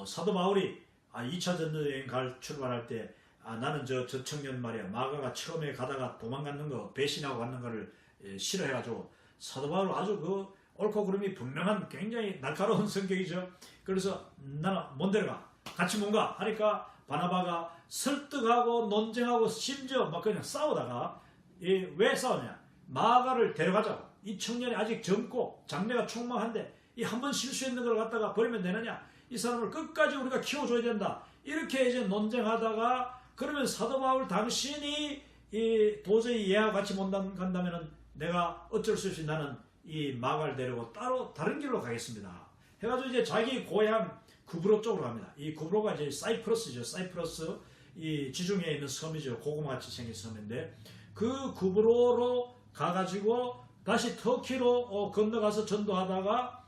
사도 바울이 2차 전도여행 출발할 때 나는 저 청년 말이야, 마가가 처음에 가다가 도망갔는 거, 배신하고 갔는 거를 싫어해가지고, 사도 바울 아주 그 옳고 그름이 분명한 굉장히 날카로운 성격이죠. 그래서 나는 못 데려가, 같이 뭔가 하니까 바나바가 설득하고 논쟁하고 심지어 막 그냥 싸우다가, 왜 싸우냐? 마가를 데려가자고. 이 청년이 아직 젊고 장래가 촉망한데 이 한 번 실수했는 걸 갖다가 버리면 되느냐? 이 사람을 끝까지 우리가 키워줘야 된다. 이렇게 이제 논쟁하다가, 그러면 사도 바울 당신이 도저히 얘하고 같이 못 간다면은 내가 어쩔 수 없이 나는 이 마가를 데리고 따로 다른 길로 가겠습니다. 해가지고 이제 자기 고향 구브로 쪽으로 갑니다. 이 구브로가 이제 사이프러스죠. 사이프러스 이 지중해에 있는 섬이죠. 고구마같이 생긴 섬인데, 그 구브로로 가가지고 다시 터키로 건너가서 전도하다가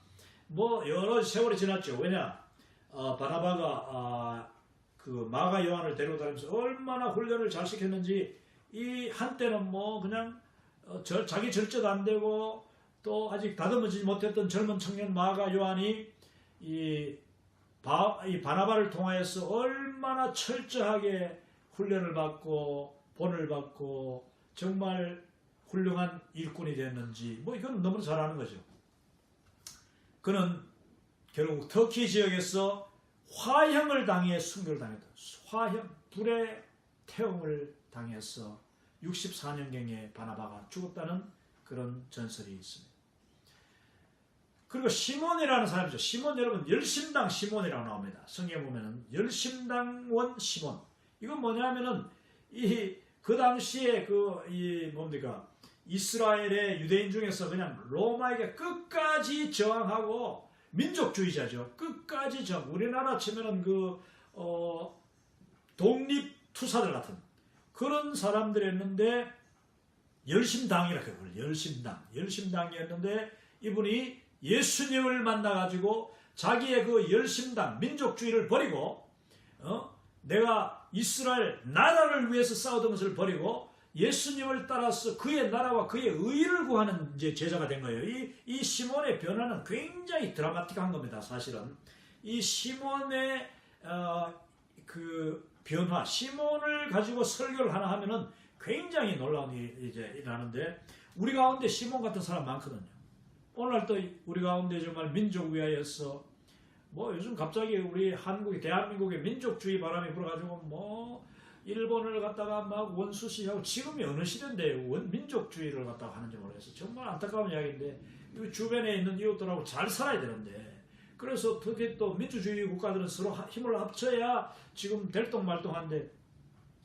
뭐 여러 세월이 지났죠. 왜냐? 바나바가 그 마가 요한을 데리고 다니면서 얼마나 훈련을 잘 시켰는지, 이 한때는 뭐 그냥 자기 절제도 안 되고 또 아직 다듬어지지 못했던 젊은 청년 마가 요한이 이 바나바를 통하여서 얼마나 철저하게 훈련을 받고 본을 받고 정말 훌륭한 일꾼이 됐는지, 뭐 이건 너무 잘 아는 거죠. 그는 결국 터키 지역에서 화형을 당해 순교를 당했다. 화형, 불의 태움을 당해서 64년경에 바나바가 죽었다는 그런 전설이 있습니다. 그리고 시몬이라는 사람이죠. 시몬, 여러분 열심당 시몬이라고 나옵니다. 성경에 보면은 열심당원 시몬. 이건 뭐냐면은 그 당시에 뭡니까? 이스라엘의 유대인 중에서 그냥 로마에게 끝까지 저항하고, 민족주의자죠. 끝까지 우리나라 치면은 독립투사들 같은, 그런 사람들이었는데 열심당이라 그걸 열심당이었는데 이분이 예수님을 만나가지고 자기의 그 열심당 민족주의를 버리고 내가 이스라엘 나라를 위해서 싸우던 것을 버리고 예수님을 따라서 그의 나라와 그의 의를 구하는 이제 제자가 된 거예요. 이 시몬의 변화는 굉장히 드라마틱한 겁니다. 사실은 이 시몬의 그 변화, 시몬을 가지고 설교를 하나 하면은 굉장히 놀라운 일이 이제 일어나는데 우리 가운데 시몬 같은 사람 많거든요. 오늘 또 우리 가운데 정말 민족 위하여서 뭐 요즘 갑자기 우리 한국이 대한민국의 민족주의 바람이 불어가지고 뭐 일본을 갖다가 막 원수시하고 지금이 어느 시대인데 민족주의를 갖다가 하는지 모르겠어요. 정말 안타까운 이야기인데 주변에 있는 이웃들하고 잘 살아야 되는데 그래서 특히 또 민주주의 국가들은 서로 힘을 합쳐야 지금 될똥말똥한데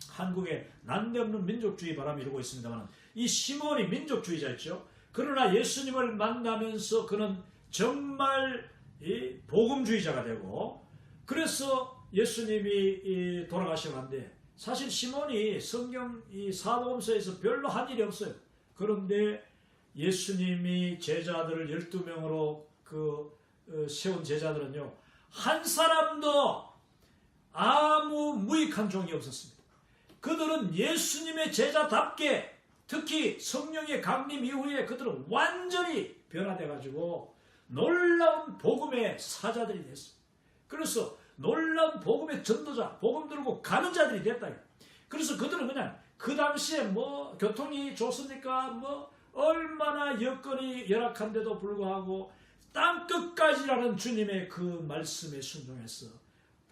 한국에 난데없는 민족주의 바람이 일고 있습니다만 이 시몬이 민족주의자였죠. 그러나 예수님을 만나면서 그는 정말 복음주의자가 되고 그래서 예수님이 돌아가시고 한데 사실 시몬이 성경 이 사복음서에서 별로 한 일이 없어요. 그런데 예수님이 제자들을 12명으로 세운 제자들은요 한 사람도 아무 무익한 종이 없었습니다. 그들은 예수님의 제자답게 특히 성령의 강림 이후에 그들은 완전히 변화돼 가지고 놀라운 복음의 사자들이 됐어요. 그래서 놀라운 복음의 전도자, 복음 들고 가는 자들이 됐다. 그래서 그들은 그냥 그 당시에 뭐 교통이 좋습니까? 뭐 얼마나 여건이 열악한데도 불구하고 땅 끝까지라는 주님의 그 말씀에 순종해서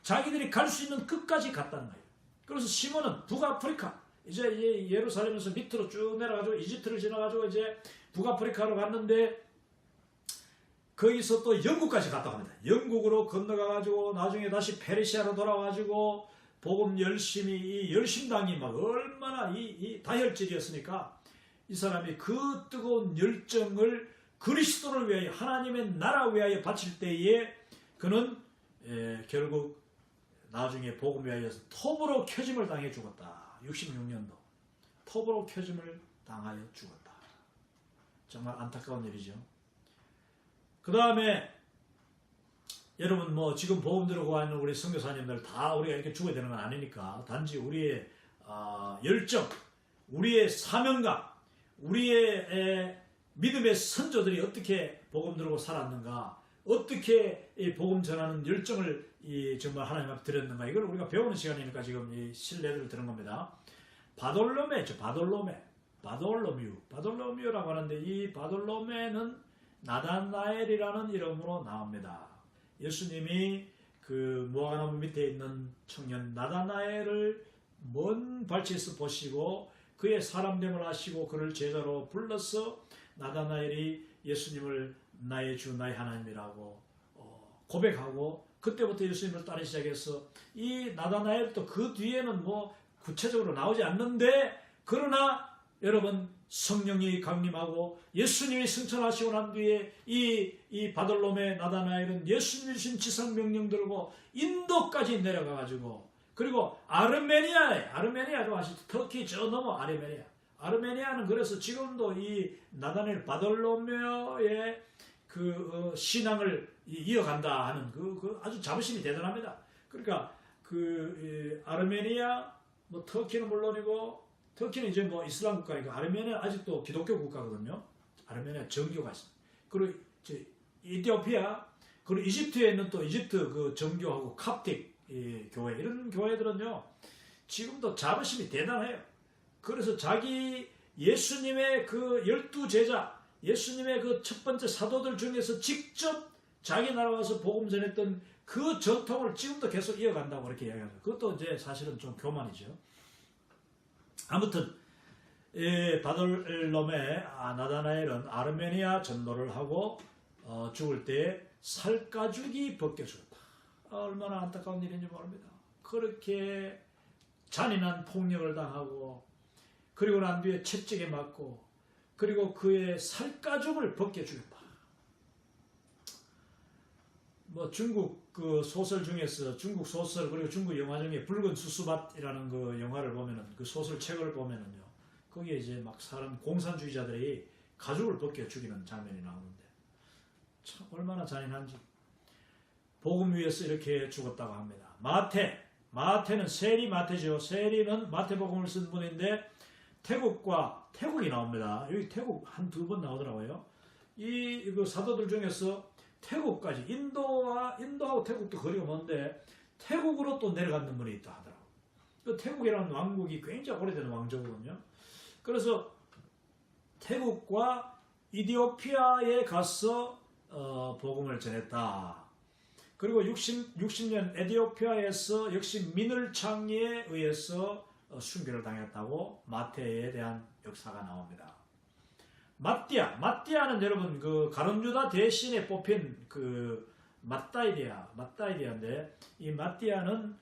자기들이 갈 수 있는 끝까지 갔다는 거예요. 그래서 시몬은 북아프리카 이제 예루살렘에서 밑으로 쭉 내려가지고 이집트를 지나가지고 이제 북아프리카로 갔는데 거기서 또 영국까지 갔다 갑니다. 영국으로 건너가가지고 나중에 다시 페르시아로 돌아와가지고 복음 열심히 이 열심당이 막 얼마나 이 다혈질이었으니까 이 사람이 그 뜨거운 열정을 그리스도를 위하여 하나님의 나라 위하여 바칠 때에 그는 결국 나중에 복음 위하여서 톱으로 켜짐을 당해 죽었다. 66년도 톱으로 켜짐을 당하여 죽었다. 정말 안타까운 일이죠. 그 다음에 여러분 뭐 지금 복음 들고 하는 우리 선교사님들 다 우리가 이렇게 죽어야 되는 건 아니니까 단지 우리의 열정, 우리의 사명감, 우리의 믿음의 선조들이 어떻게 복음 들고 살았는가, 어떻게 이 복음 전하는 열정을 정말 하나님 앞에 드렸는가, 이걸 우리가 배우는 시간이니까 지금 이 신뢰를 드는 겁니다. 바돌로메죠. 바돌로뮤라고 하는데 이 바돌로메는 나다나엘이라는 이름으로 나옵니다. 예수님이 그 무화과나무 밑에 있는 청년 나다나엘을 먼 발치에서 보시고 그의 사람됨을 아시고 그를 제자로 불러서 나다나엘이 예수님을 나의 주 나의 하나님이라고 고백하고 그때부터 예수님을 따르기 시작해서 이 나다나엘도 그 뒤에는 뭐 구체적으로 나오지 않는데 그러나 여러분 성령이 강림하고 예수님이 승천하시고 난 뒤에 이 바돌롬의 나다나엘은 예수님이 주신 지상명령 들고 인도까지 내려가가지고 그리고 아르메니아도 아시죠? 터키 저 넘어 아르메니아는 그래서 지금도 이 나다나엘 바돌로메의 그 신앙을 이어간다 하는 그 아주 자부심이 대단합니다. 그러니까 그 아르메니아 뭐 터키는 물론이고 터키는 이제 뭐 이슬람 국가니까 아르메니아 아직도 기독교 국가거든요. 아르메니아 정교가 있습니다. 그리고 이제 이티오피아 그리고 이집트에 있는 또 이집트 그 정교하고 캅틱 교회 이런 교회들은요 지금도 자부심이 대단해요. 그래서 자기 예수님의 그 12제자 예수님의 그 첫 번째 사도들 중에서 직접 자기 나라 와서 복음 전했던 그 전통을 지금도 계속 이어간다고 이렇게 이야기합니다. 그것도 이제 사실은 좀 교만이죠. 아무튼 바돌롬의 나다나엘은 아르메니아 전도를 하고 죽을 때 살가죽이 벗겨 죽었다. 얼마나 안타까운 일인지 모릅니다. 그렇게 잔인한 폭력을 당하고 그리고 난 뒤에 채찍에 맞고 그리고 그의 살가죽을 벗겨 죽였다. 뭐 중국 그 소설 중에서 중국 소설 그리고 중국 영화 중에 붉은 수수밭이라는 그 영화를 보면은 그 소설 책을 보면은요 거기에 이제 막 사람 공산주의자들이 가죽을 벗겨 죽이는 장면이 나오는데 참 얼마나 잔인한지 복음 위에서 이렇게 죽었다고 합니다. 마태는 세리 마태죠. 세리는 마태복음을 쓴 분인데 태국이 나옵니다. 여기 태국 한 두 번 나오더라고요. 그 사도들 중에서 태국까지 인도하고 태국도 거리가 먼데 태국으로 또 내려가는 분이 있다 하더라고요. 그 태국이라는 왕국이 굉장히 오래된 왕조거든요. 그래서 태국과 이디오피아에 가서 복음을 전했다. 그리고 60년 에티오피아에서 역시 미늘창에 의해서 순교를 당했다고 마태에 대한 역사가 나옵니다. 마띠아는 여러분 그 가룟유다 대신에 뽑힌 그 맞다이디아인데 이 마띠아는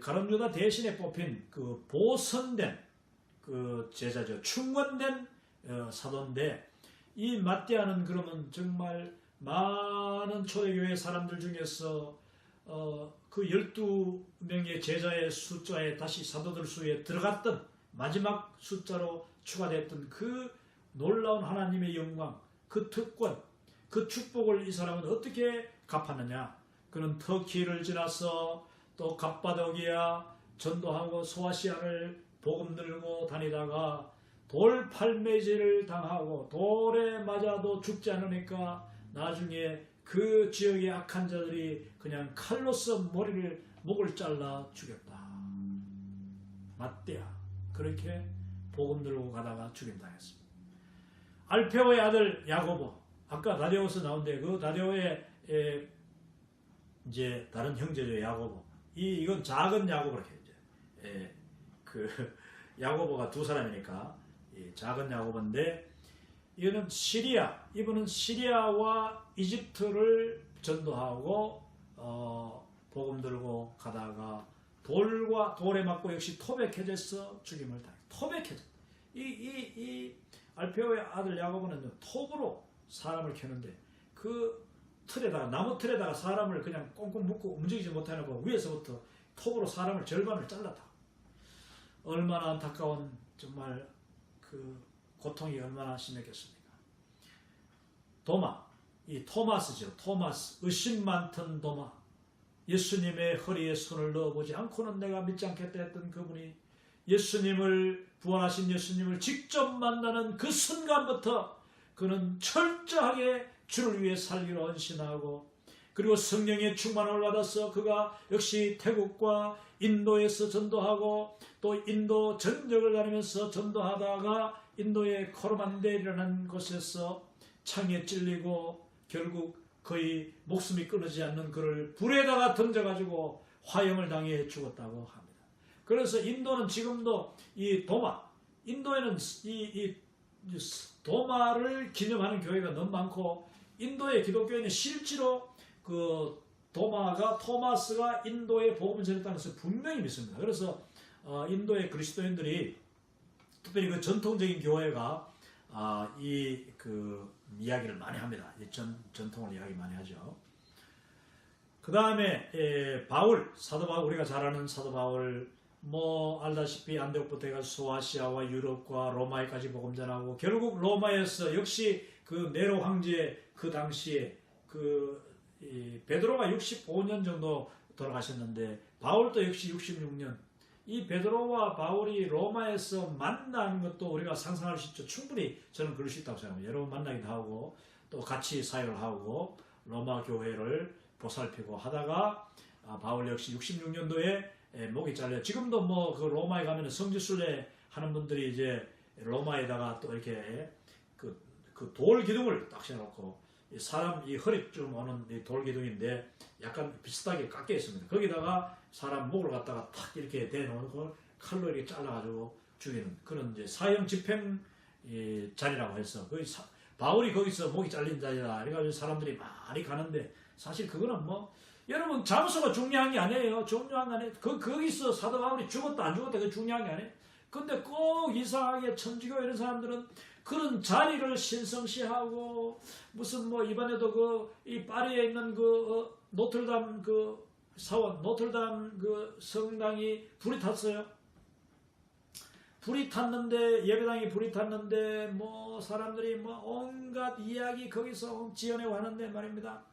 가룟유다 대신에 뽑힌 그 보선된 그 제자죠. 충원된 사도인데 이 마띠아는 그러면 정말 많은 초대교회 사람들 중에서 그 12명의 제자의 숫자에 다시 사도들 수에 들어갔던 마지막 숫자로 추가됐던 그 놀라운 하나님의 영광, 그 특권, 그 축복을 이 사람은 어떻게 갚았느냐. 그는 터키를 지나서 또 갑바도기아 전도하고 소아시아를 복음 들고 다니다가 돌팔매질을 당하고 돌에 맞아도 죽지 않으니까 나중에 그 지역의 악한 자들이 그냥 칼로서 목을 잘라 죽였다. 마띠아 그렇게 복음 들고 가다가 죽임당했습니다. 알페오의 아들 야고보, 아까 다데오서 나온데 그 다데오의 이제 다른 형제죠. 야고보. 이건 작은 야고보 이렇게 이제 그 야고보가 두 사람이니까 작은 야고보인데 이거는 이분은 시리아와 이집트를 전도하고 복음 들고 가다가 돌에 맞고 역시 토백해져서 죽임을 당했다. 토백해져. 이 알페오의 아들 야고보는 톱으로 사람을 캐는데 그 나무 틀에다가 사람을 그냥 꽁꽁 묶고 움직이지 못하고 위에서부터 톱으로 사람을 절반을 잘랐다. 얼마나 안타까운 정말 그 고통이 얼마나 심했겠습니까? 토마스죠. 의심 많던 도마. 예수님의 허리에 손을 넣어보지 않고는 내가 믿지 않겠다 했던 그분이 부활하신 예수님을 직접 만나는 그 순간부터 그는 철저하게 주를 위해 살기로 헌신하고 그리고 성령의 충만을 받아서 그가 역시 태국과 인도에서 전도하고 또 인도 전역을 다니면서 전도하다가 인도의 코르만델이라는 곳에서 창에 찔리고 결국 거의 목숨이 끊어지지 않는 그를 불에다가 던져가지고 화형을 당해 죽었다고 합니다. 그래서 인도는 지금도 인도에는 이 도마를 기념하는 교회가 너무 많고 인도의 기독교에는 실제로 그 토마스가 인도에 복음을 전했다는 것을 분명히 믿습니다. 그래서 인도의 그리스도인들이 특별히 그 전통적인 교회가 그 이야기를 많이 합니다. 전통을 이야기 많이 하죠. 그 다음에 사도 바울, 우리가 잘 아는 사도 바울, 알다시피 안디옥부터 해가지고 소아시아와 유럽과 로마에까지 복음 전하고 결국 로마에서 역시 그 네로 황제 그 당시에 베드로가 65년 정도 돌아가셨는데 바울도 역시 66년. 이 베드로와 바울이 로마에서 만나는 것도 우리가 상상할 수 있죠. 충분히 저는 그럴 수 있다고 생각합니다. 여러 번 만나기도 하고 또 같이 사역을 하고 로마 교회를 보살피고 하다가 바울 역시 66년도에 목이 잘려. 지금도 그 로마에 가면 성지순례 하는 분들이 이제 로마에다가 또 이렇게 그 돌 기둥을 딱 세워놓고 사람 이 허리쯤 오는 이 돌 기둥인데 약간 비슷하게 깎여 있습니다. 거기다가 사람 목을 갖다가 탁 이렇게 대놓은 걸 칼로 이렇게 잘라가지고 죽이는 그런 이제 사형 집행 자리라고 해서 바울이 거기서 목이 잘린 자리다. 그래가지고 사람들이 많이 가는데 사실 그거는 여러분 장소가 중요한 게 아니에요. 중요한 게 아니에요. 거기서 사도 바울이 죽었다 안 죽었다 그 중요한 게 아니에요. 근데 꼭 이상하게 천주교 이런 사람들은 그런 자리를 신성시하고 무슨 뭐 이번에도 이 파리에 있는 노틀담 사원 노틀담 성당이 불이 탔어요. 불이 탔는데 예배당이 불이 탔는데 뭐 사람들이 뭐 온갖 이야기 거기서 지어내고 하는데 말입니다.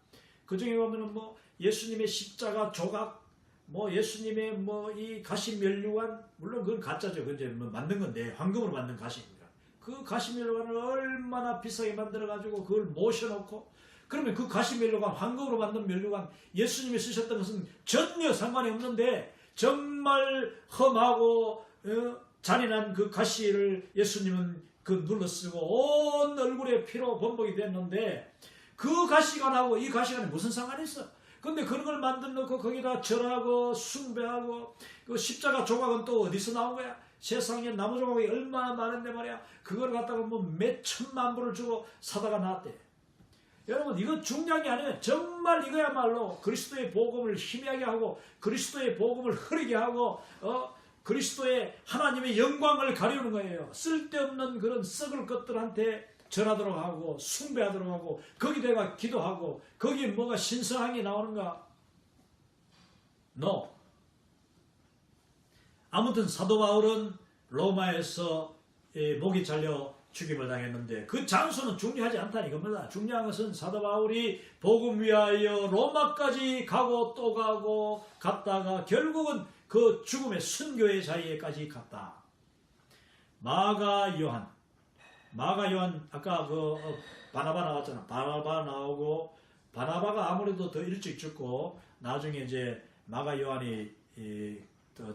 그 중에 보면은 뭐 예수님의 십자가 조각, 뭐 예수님의 뭐 이 가시 면류관, 물론 그건 가짜죠. 그건 이제 뭐 만든 건데 황금으로 만든 가시입니다. 그 가시 면류관을 얼마나 비싸게 만들어 가지고 그걸 모셔놓고, 그러면 그 가시 면류관, 황금으로 만든 면류관, 예수님이 쓰셨던 것은 전혀 상관이 없는데 정말 험하고 잔인한 그 가시를 예수님은 눌러 쓰고 온 얼굴에 피로 범벅이 됐는데, 그 가시관하고 이 가시관이 무슨 상관이 있어? 근데 그런 걸 만들어 놓고 거기다 절하고 숭배하고, 그 십자가 조각은 또 어디서 나온 거야? 세상에 나무 조각이 얼마나 많은데 말이야. 그걸 갖다가 뭐 몇 천만 불을 주고 사다가 놨대. 여러분, 이거 중요한 게 아니에요. 정말 이거야말로 그리스도의 복음을 희미하게 하고 그리스도의 복음을 흐리게 하고 그리스도의 하나님의 영광을 가리우는 거예요. 쓸데없는 그런 썩을 것들한테 절하도록 하고 숭배하도록 하고 거기다가 기도하고 거기에 뭐가 신성한 게 나오는가? No. 아무튼 사도 바울은 로마에서 목이 잘려 죽임을 당했는데 그 장소는 중요하지 않다는 겁니다. 중요한 것은 사도 바울이 복음 위하여 로마까지 가고 또 가고 갔다가 결국은 그 죽음의 순교의 자리에까지 갔다. 마가 요한 아까 바나바 나왔잖아. 바나바 나오고, 바나바가 아무래도 더 일찍 죽고 나중에 이제 마가 요한이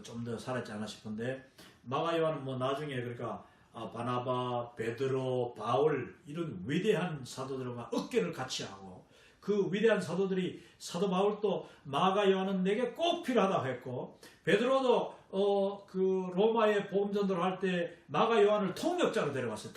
좀 더 살았지 않나 싶은데, 마가 요한은 뭐 나중에 그러니까 바나바, 베드로, 바울 이런 위대한 사도들과 어깨를 같이 하고, 그 위대한 사도들이 사도 바울도 마가 요한은 내게 꼭 필요하다고 했고, 베드로도 그 로마에 복음 전도를 할 때 마가 요한을 통역자로 데려갔어요.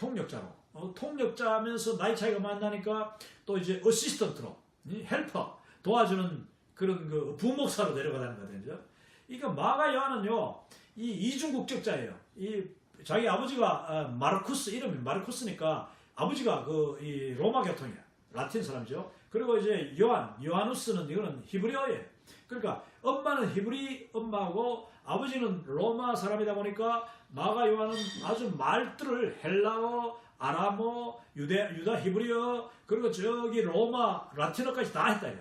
통역자면서 나이 차이가 많다니까 또 이제 어시스턴트로, 헬퍼, 도와주는 그런 그 부목사로 데려가다는 거거든요. 그러니까 마가 요한은요, 이 이중 국적자예요. 이 자기 아버지가 마르쿠스, 이름이 마르쿠스니까 아버지가 이 로마 계통이야. 라틴 사람이죠. 그리고 이제 요하누스는 이거는 히브리어예요. 그러니까 엄마는 히브리 엄마고 아버지는 로마 사람이다 보니까 마가 요한은 아주 말들을 헬라어, 아람어, 유다 히브리어, 그리고 저기 로마 라틴어까지 다 했다.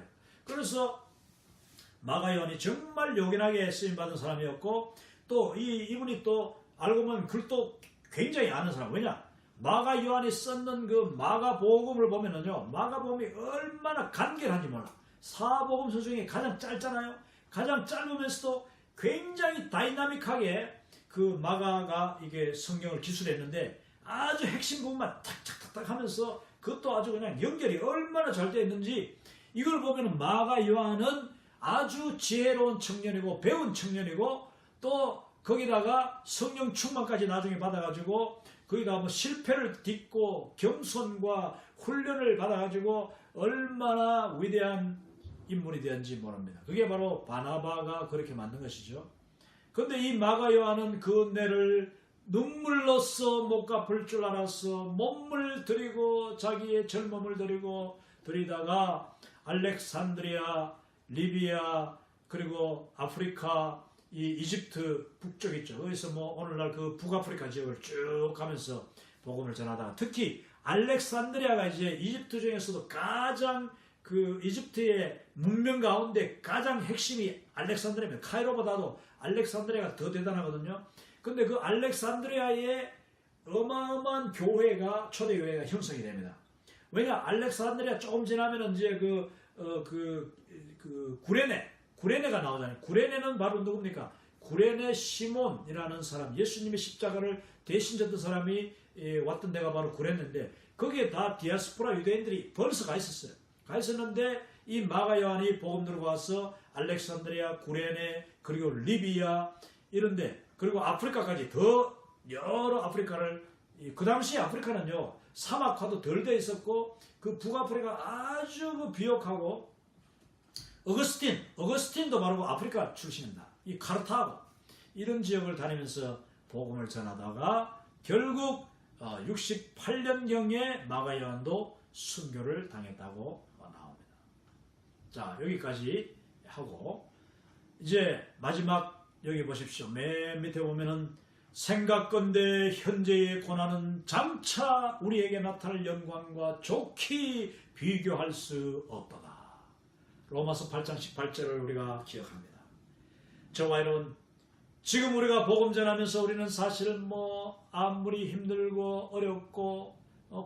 그래서 마가 요한이 정말 요긴하게 쓰임받은 사람이었고, 또 이분이 또 알고 보면 글도 굉장히 아는 사람. 왜냐? 마가 요한이 썼는 그 마가복음을 보면은요, 마가복음이 얼마나 간결한지 몰라. 사복음서 중에 가장 짧잖아요. 가장 짧으면서도 굉장히 다이나믹하게 그 마가가 이게 성경을 기술했는데 아주 핵심 부분만 탁탁탁탁 하면서 그것도 아주 그냥 연결이 얼마나 잘 되어 있는지, 이걸 보면은 마가 요한은 아주 지혜로운 청년이고 배운 청년이고, 또 거기다가 성령 충만까지 나중에 받아가지고 거기다 뭐 실패를 딛고 겸손과 훈련을 받아가지고 얼마나 위대한 인물이 되었는지 모릅니다. 그게 바로 바나바가 그렇게 만든 것이죠. 그런데 이 마가 요한은 그 은혜를 눈물로써 못 갚을 줄 알아서 몸을 들이고 자기의 젊음을 들이다가 알렉산드리아, 리비아, 그리고 아프리카, 이집트 북쪽 있죠. 거기서 뭐 오늘날 그 북아프리카 지역을 쭉 가면서 복음을 전하다가, 특히 알렉산드리아가 이제 이집트 중에서도 가장 그 이집트의 문명 가운데 가장 핵심이 알렉산드리아입니다. 카이로보다도 알렉산드리아가 더 대단하거든요. 근데 그 알렉산드리아의 어마어마한 교회가, 초대교회가 형성이 됩니다. 왜냐? 알렉산드리아 조금 지나면 이제 구레네가 나오잖아요. 구레네는 바로 누굽니까? 구레네 시몬이라는 사람, 예수님의 십자가를 대신 졌던 사람이 왔던 데가 바로 구레네인데, 거기에 다 디아스포라 유대인들이 벌써 가 있었어요. 가 있었는데 이 마가 요한이 복음 들고 와서 알렉산드리아, 구레네, 그리고 리비아 이런데, 그리고 아프리카까지 더 여러 아프리카를, 그 당시 아프리카는요 사막화도 덜 돼 있었고, 그 북아프리카 아주 그 비옥하고, 어거스틴도 바로 아프리카 출신입니다. 이 카르타고 이런 지역을 다니면서 복음을 전하다가 결국 68년경에 마가 요한도 순교를 당했다고 나옵니다. 자, 여기까지 하고 이제 마지막 여기 보십시오. 맨 밑에 보면은 생각건대 현재의 고난은 장차 우리에게 나타날 영광과 좋게 비교할 수 없도다. 로마서 8장 18절을 우리가 기억합니다. 저와 여러분, 지금 우리가 복음 전하면서 우리는 사실은 아무리 힘들고 어렵고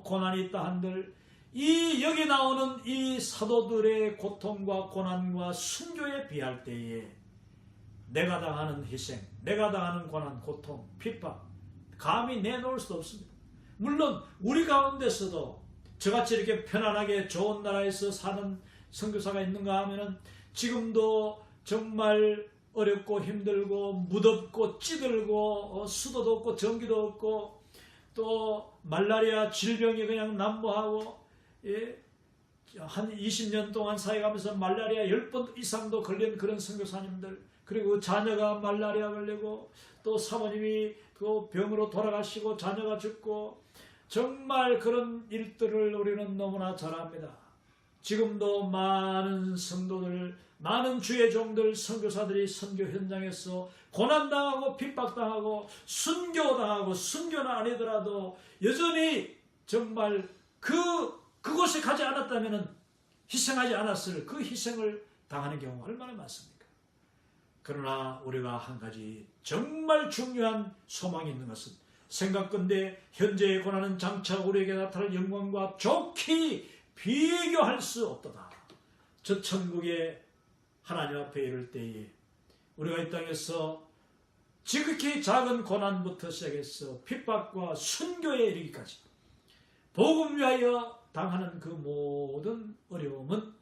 고난이 있다 한들 이 여기 나오는 이 사도들의 고통과 고난과 순교에 비할 때에 내가 당하는 희생, 내가 당하는 고난, 고통, 핍박 감히 내놓을 수도 없습니다. 물론 우리 가운데서도 저같이 이렇게 편안하게 좋은 나라에서 사는 선교사가 있는가 하면은 지금도 정말 어렵고 힘들고 무덥고 찌들고 수도도 없고 전기도 없고 또 말라리아 질병이 그냥 난무하고 한 20년 동안 사역하면서 말라리아 10번 이상도 걸린 그런 선교사님들, 그리고 자녀가 말라리아 걸리고 또 사모님이 그 병으로 돌아가시고 자녀가 죽고 정말 그런 일들을 우리는 너무나 잘 압니다. 지금도 많은 성도들, 많은 주의 종들, 선교사들이 선교 현장에서 고난당하고 핍박당하고 순교당하고 순교는 아니더라도 여전히 정말 그곳에 가지 않았다면 희생하지 않았을 그 희생을 당하는 경우가 얼마나 많습니까? 그러나 우리가 한 가지 정말 중요한 소망이 있는 것은 생각건대 현재의 고난은 장차 우리에게 나타날 영광과 좋게 비교할 수 없도다. 저 천국의 하나님 앞에 이를 때에 우리가 이 땅에서 지극히 작은 고난부터 시작해서 핍박과 순교에 이르기까지 복음 위하여 당하는 그 모든 어려움은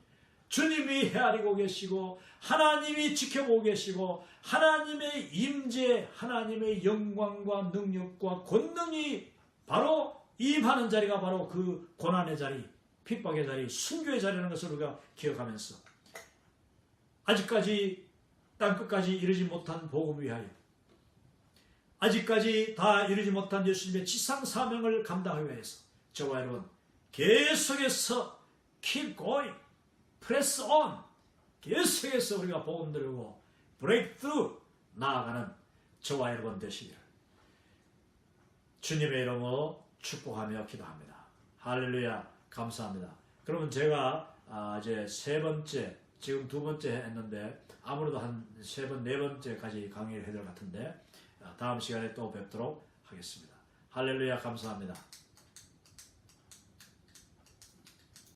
주님이 헤아리고 계시고 하나님이 지켜보고 계시고 하나님의 임재, 하나님의 영광과 능력과 권능이 바로 임하는 자리가 바로 그 고난의 자리, 핍박의 자리, 순교의 자리라는 것을 우리가 기억하면서 아직까지 땅끝까지 이르지 못한 복음 위하여, 아직까지 다 이루지 못한 예수님의 지상 사명을 감당하기 위해서 저와 여러분 계속해서 keep going, press on, 계속해서 우리가 복음 들고 breakthrough 나아가는 저와 여러분 되시기를 주님의 이름으로 축복하며 기도합니다. 할렐루야. 감사합니다. 그러면 제가 이제 세 번째, 지금 두 번째 했는데 아무래도 한 세 번, 네 번째까지 강의를 해야 될 것 같은데 다음 시간에 또 뵙도록 하겠습니다. 할렐루야. 감사합니다.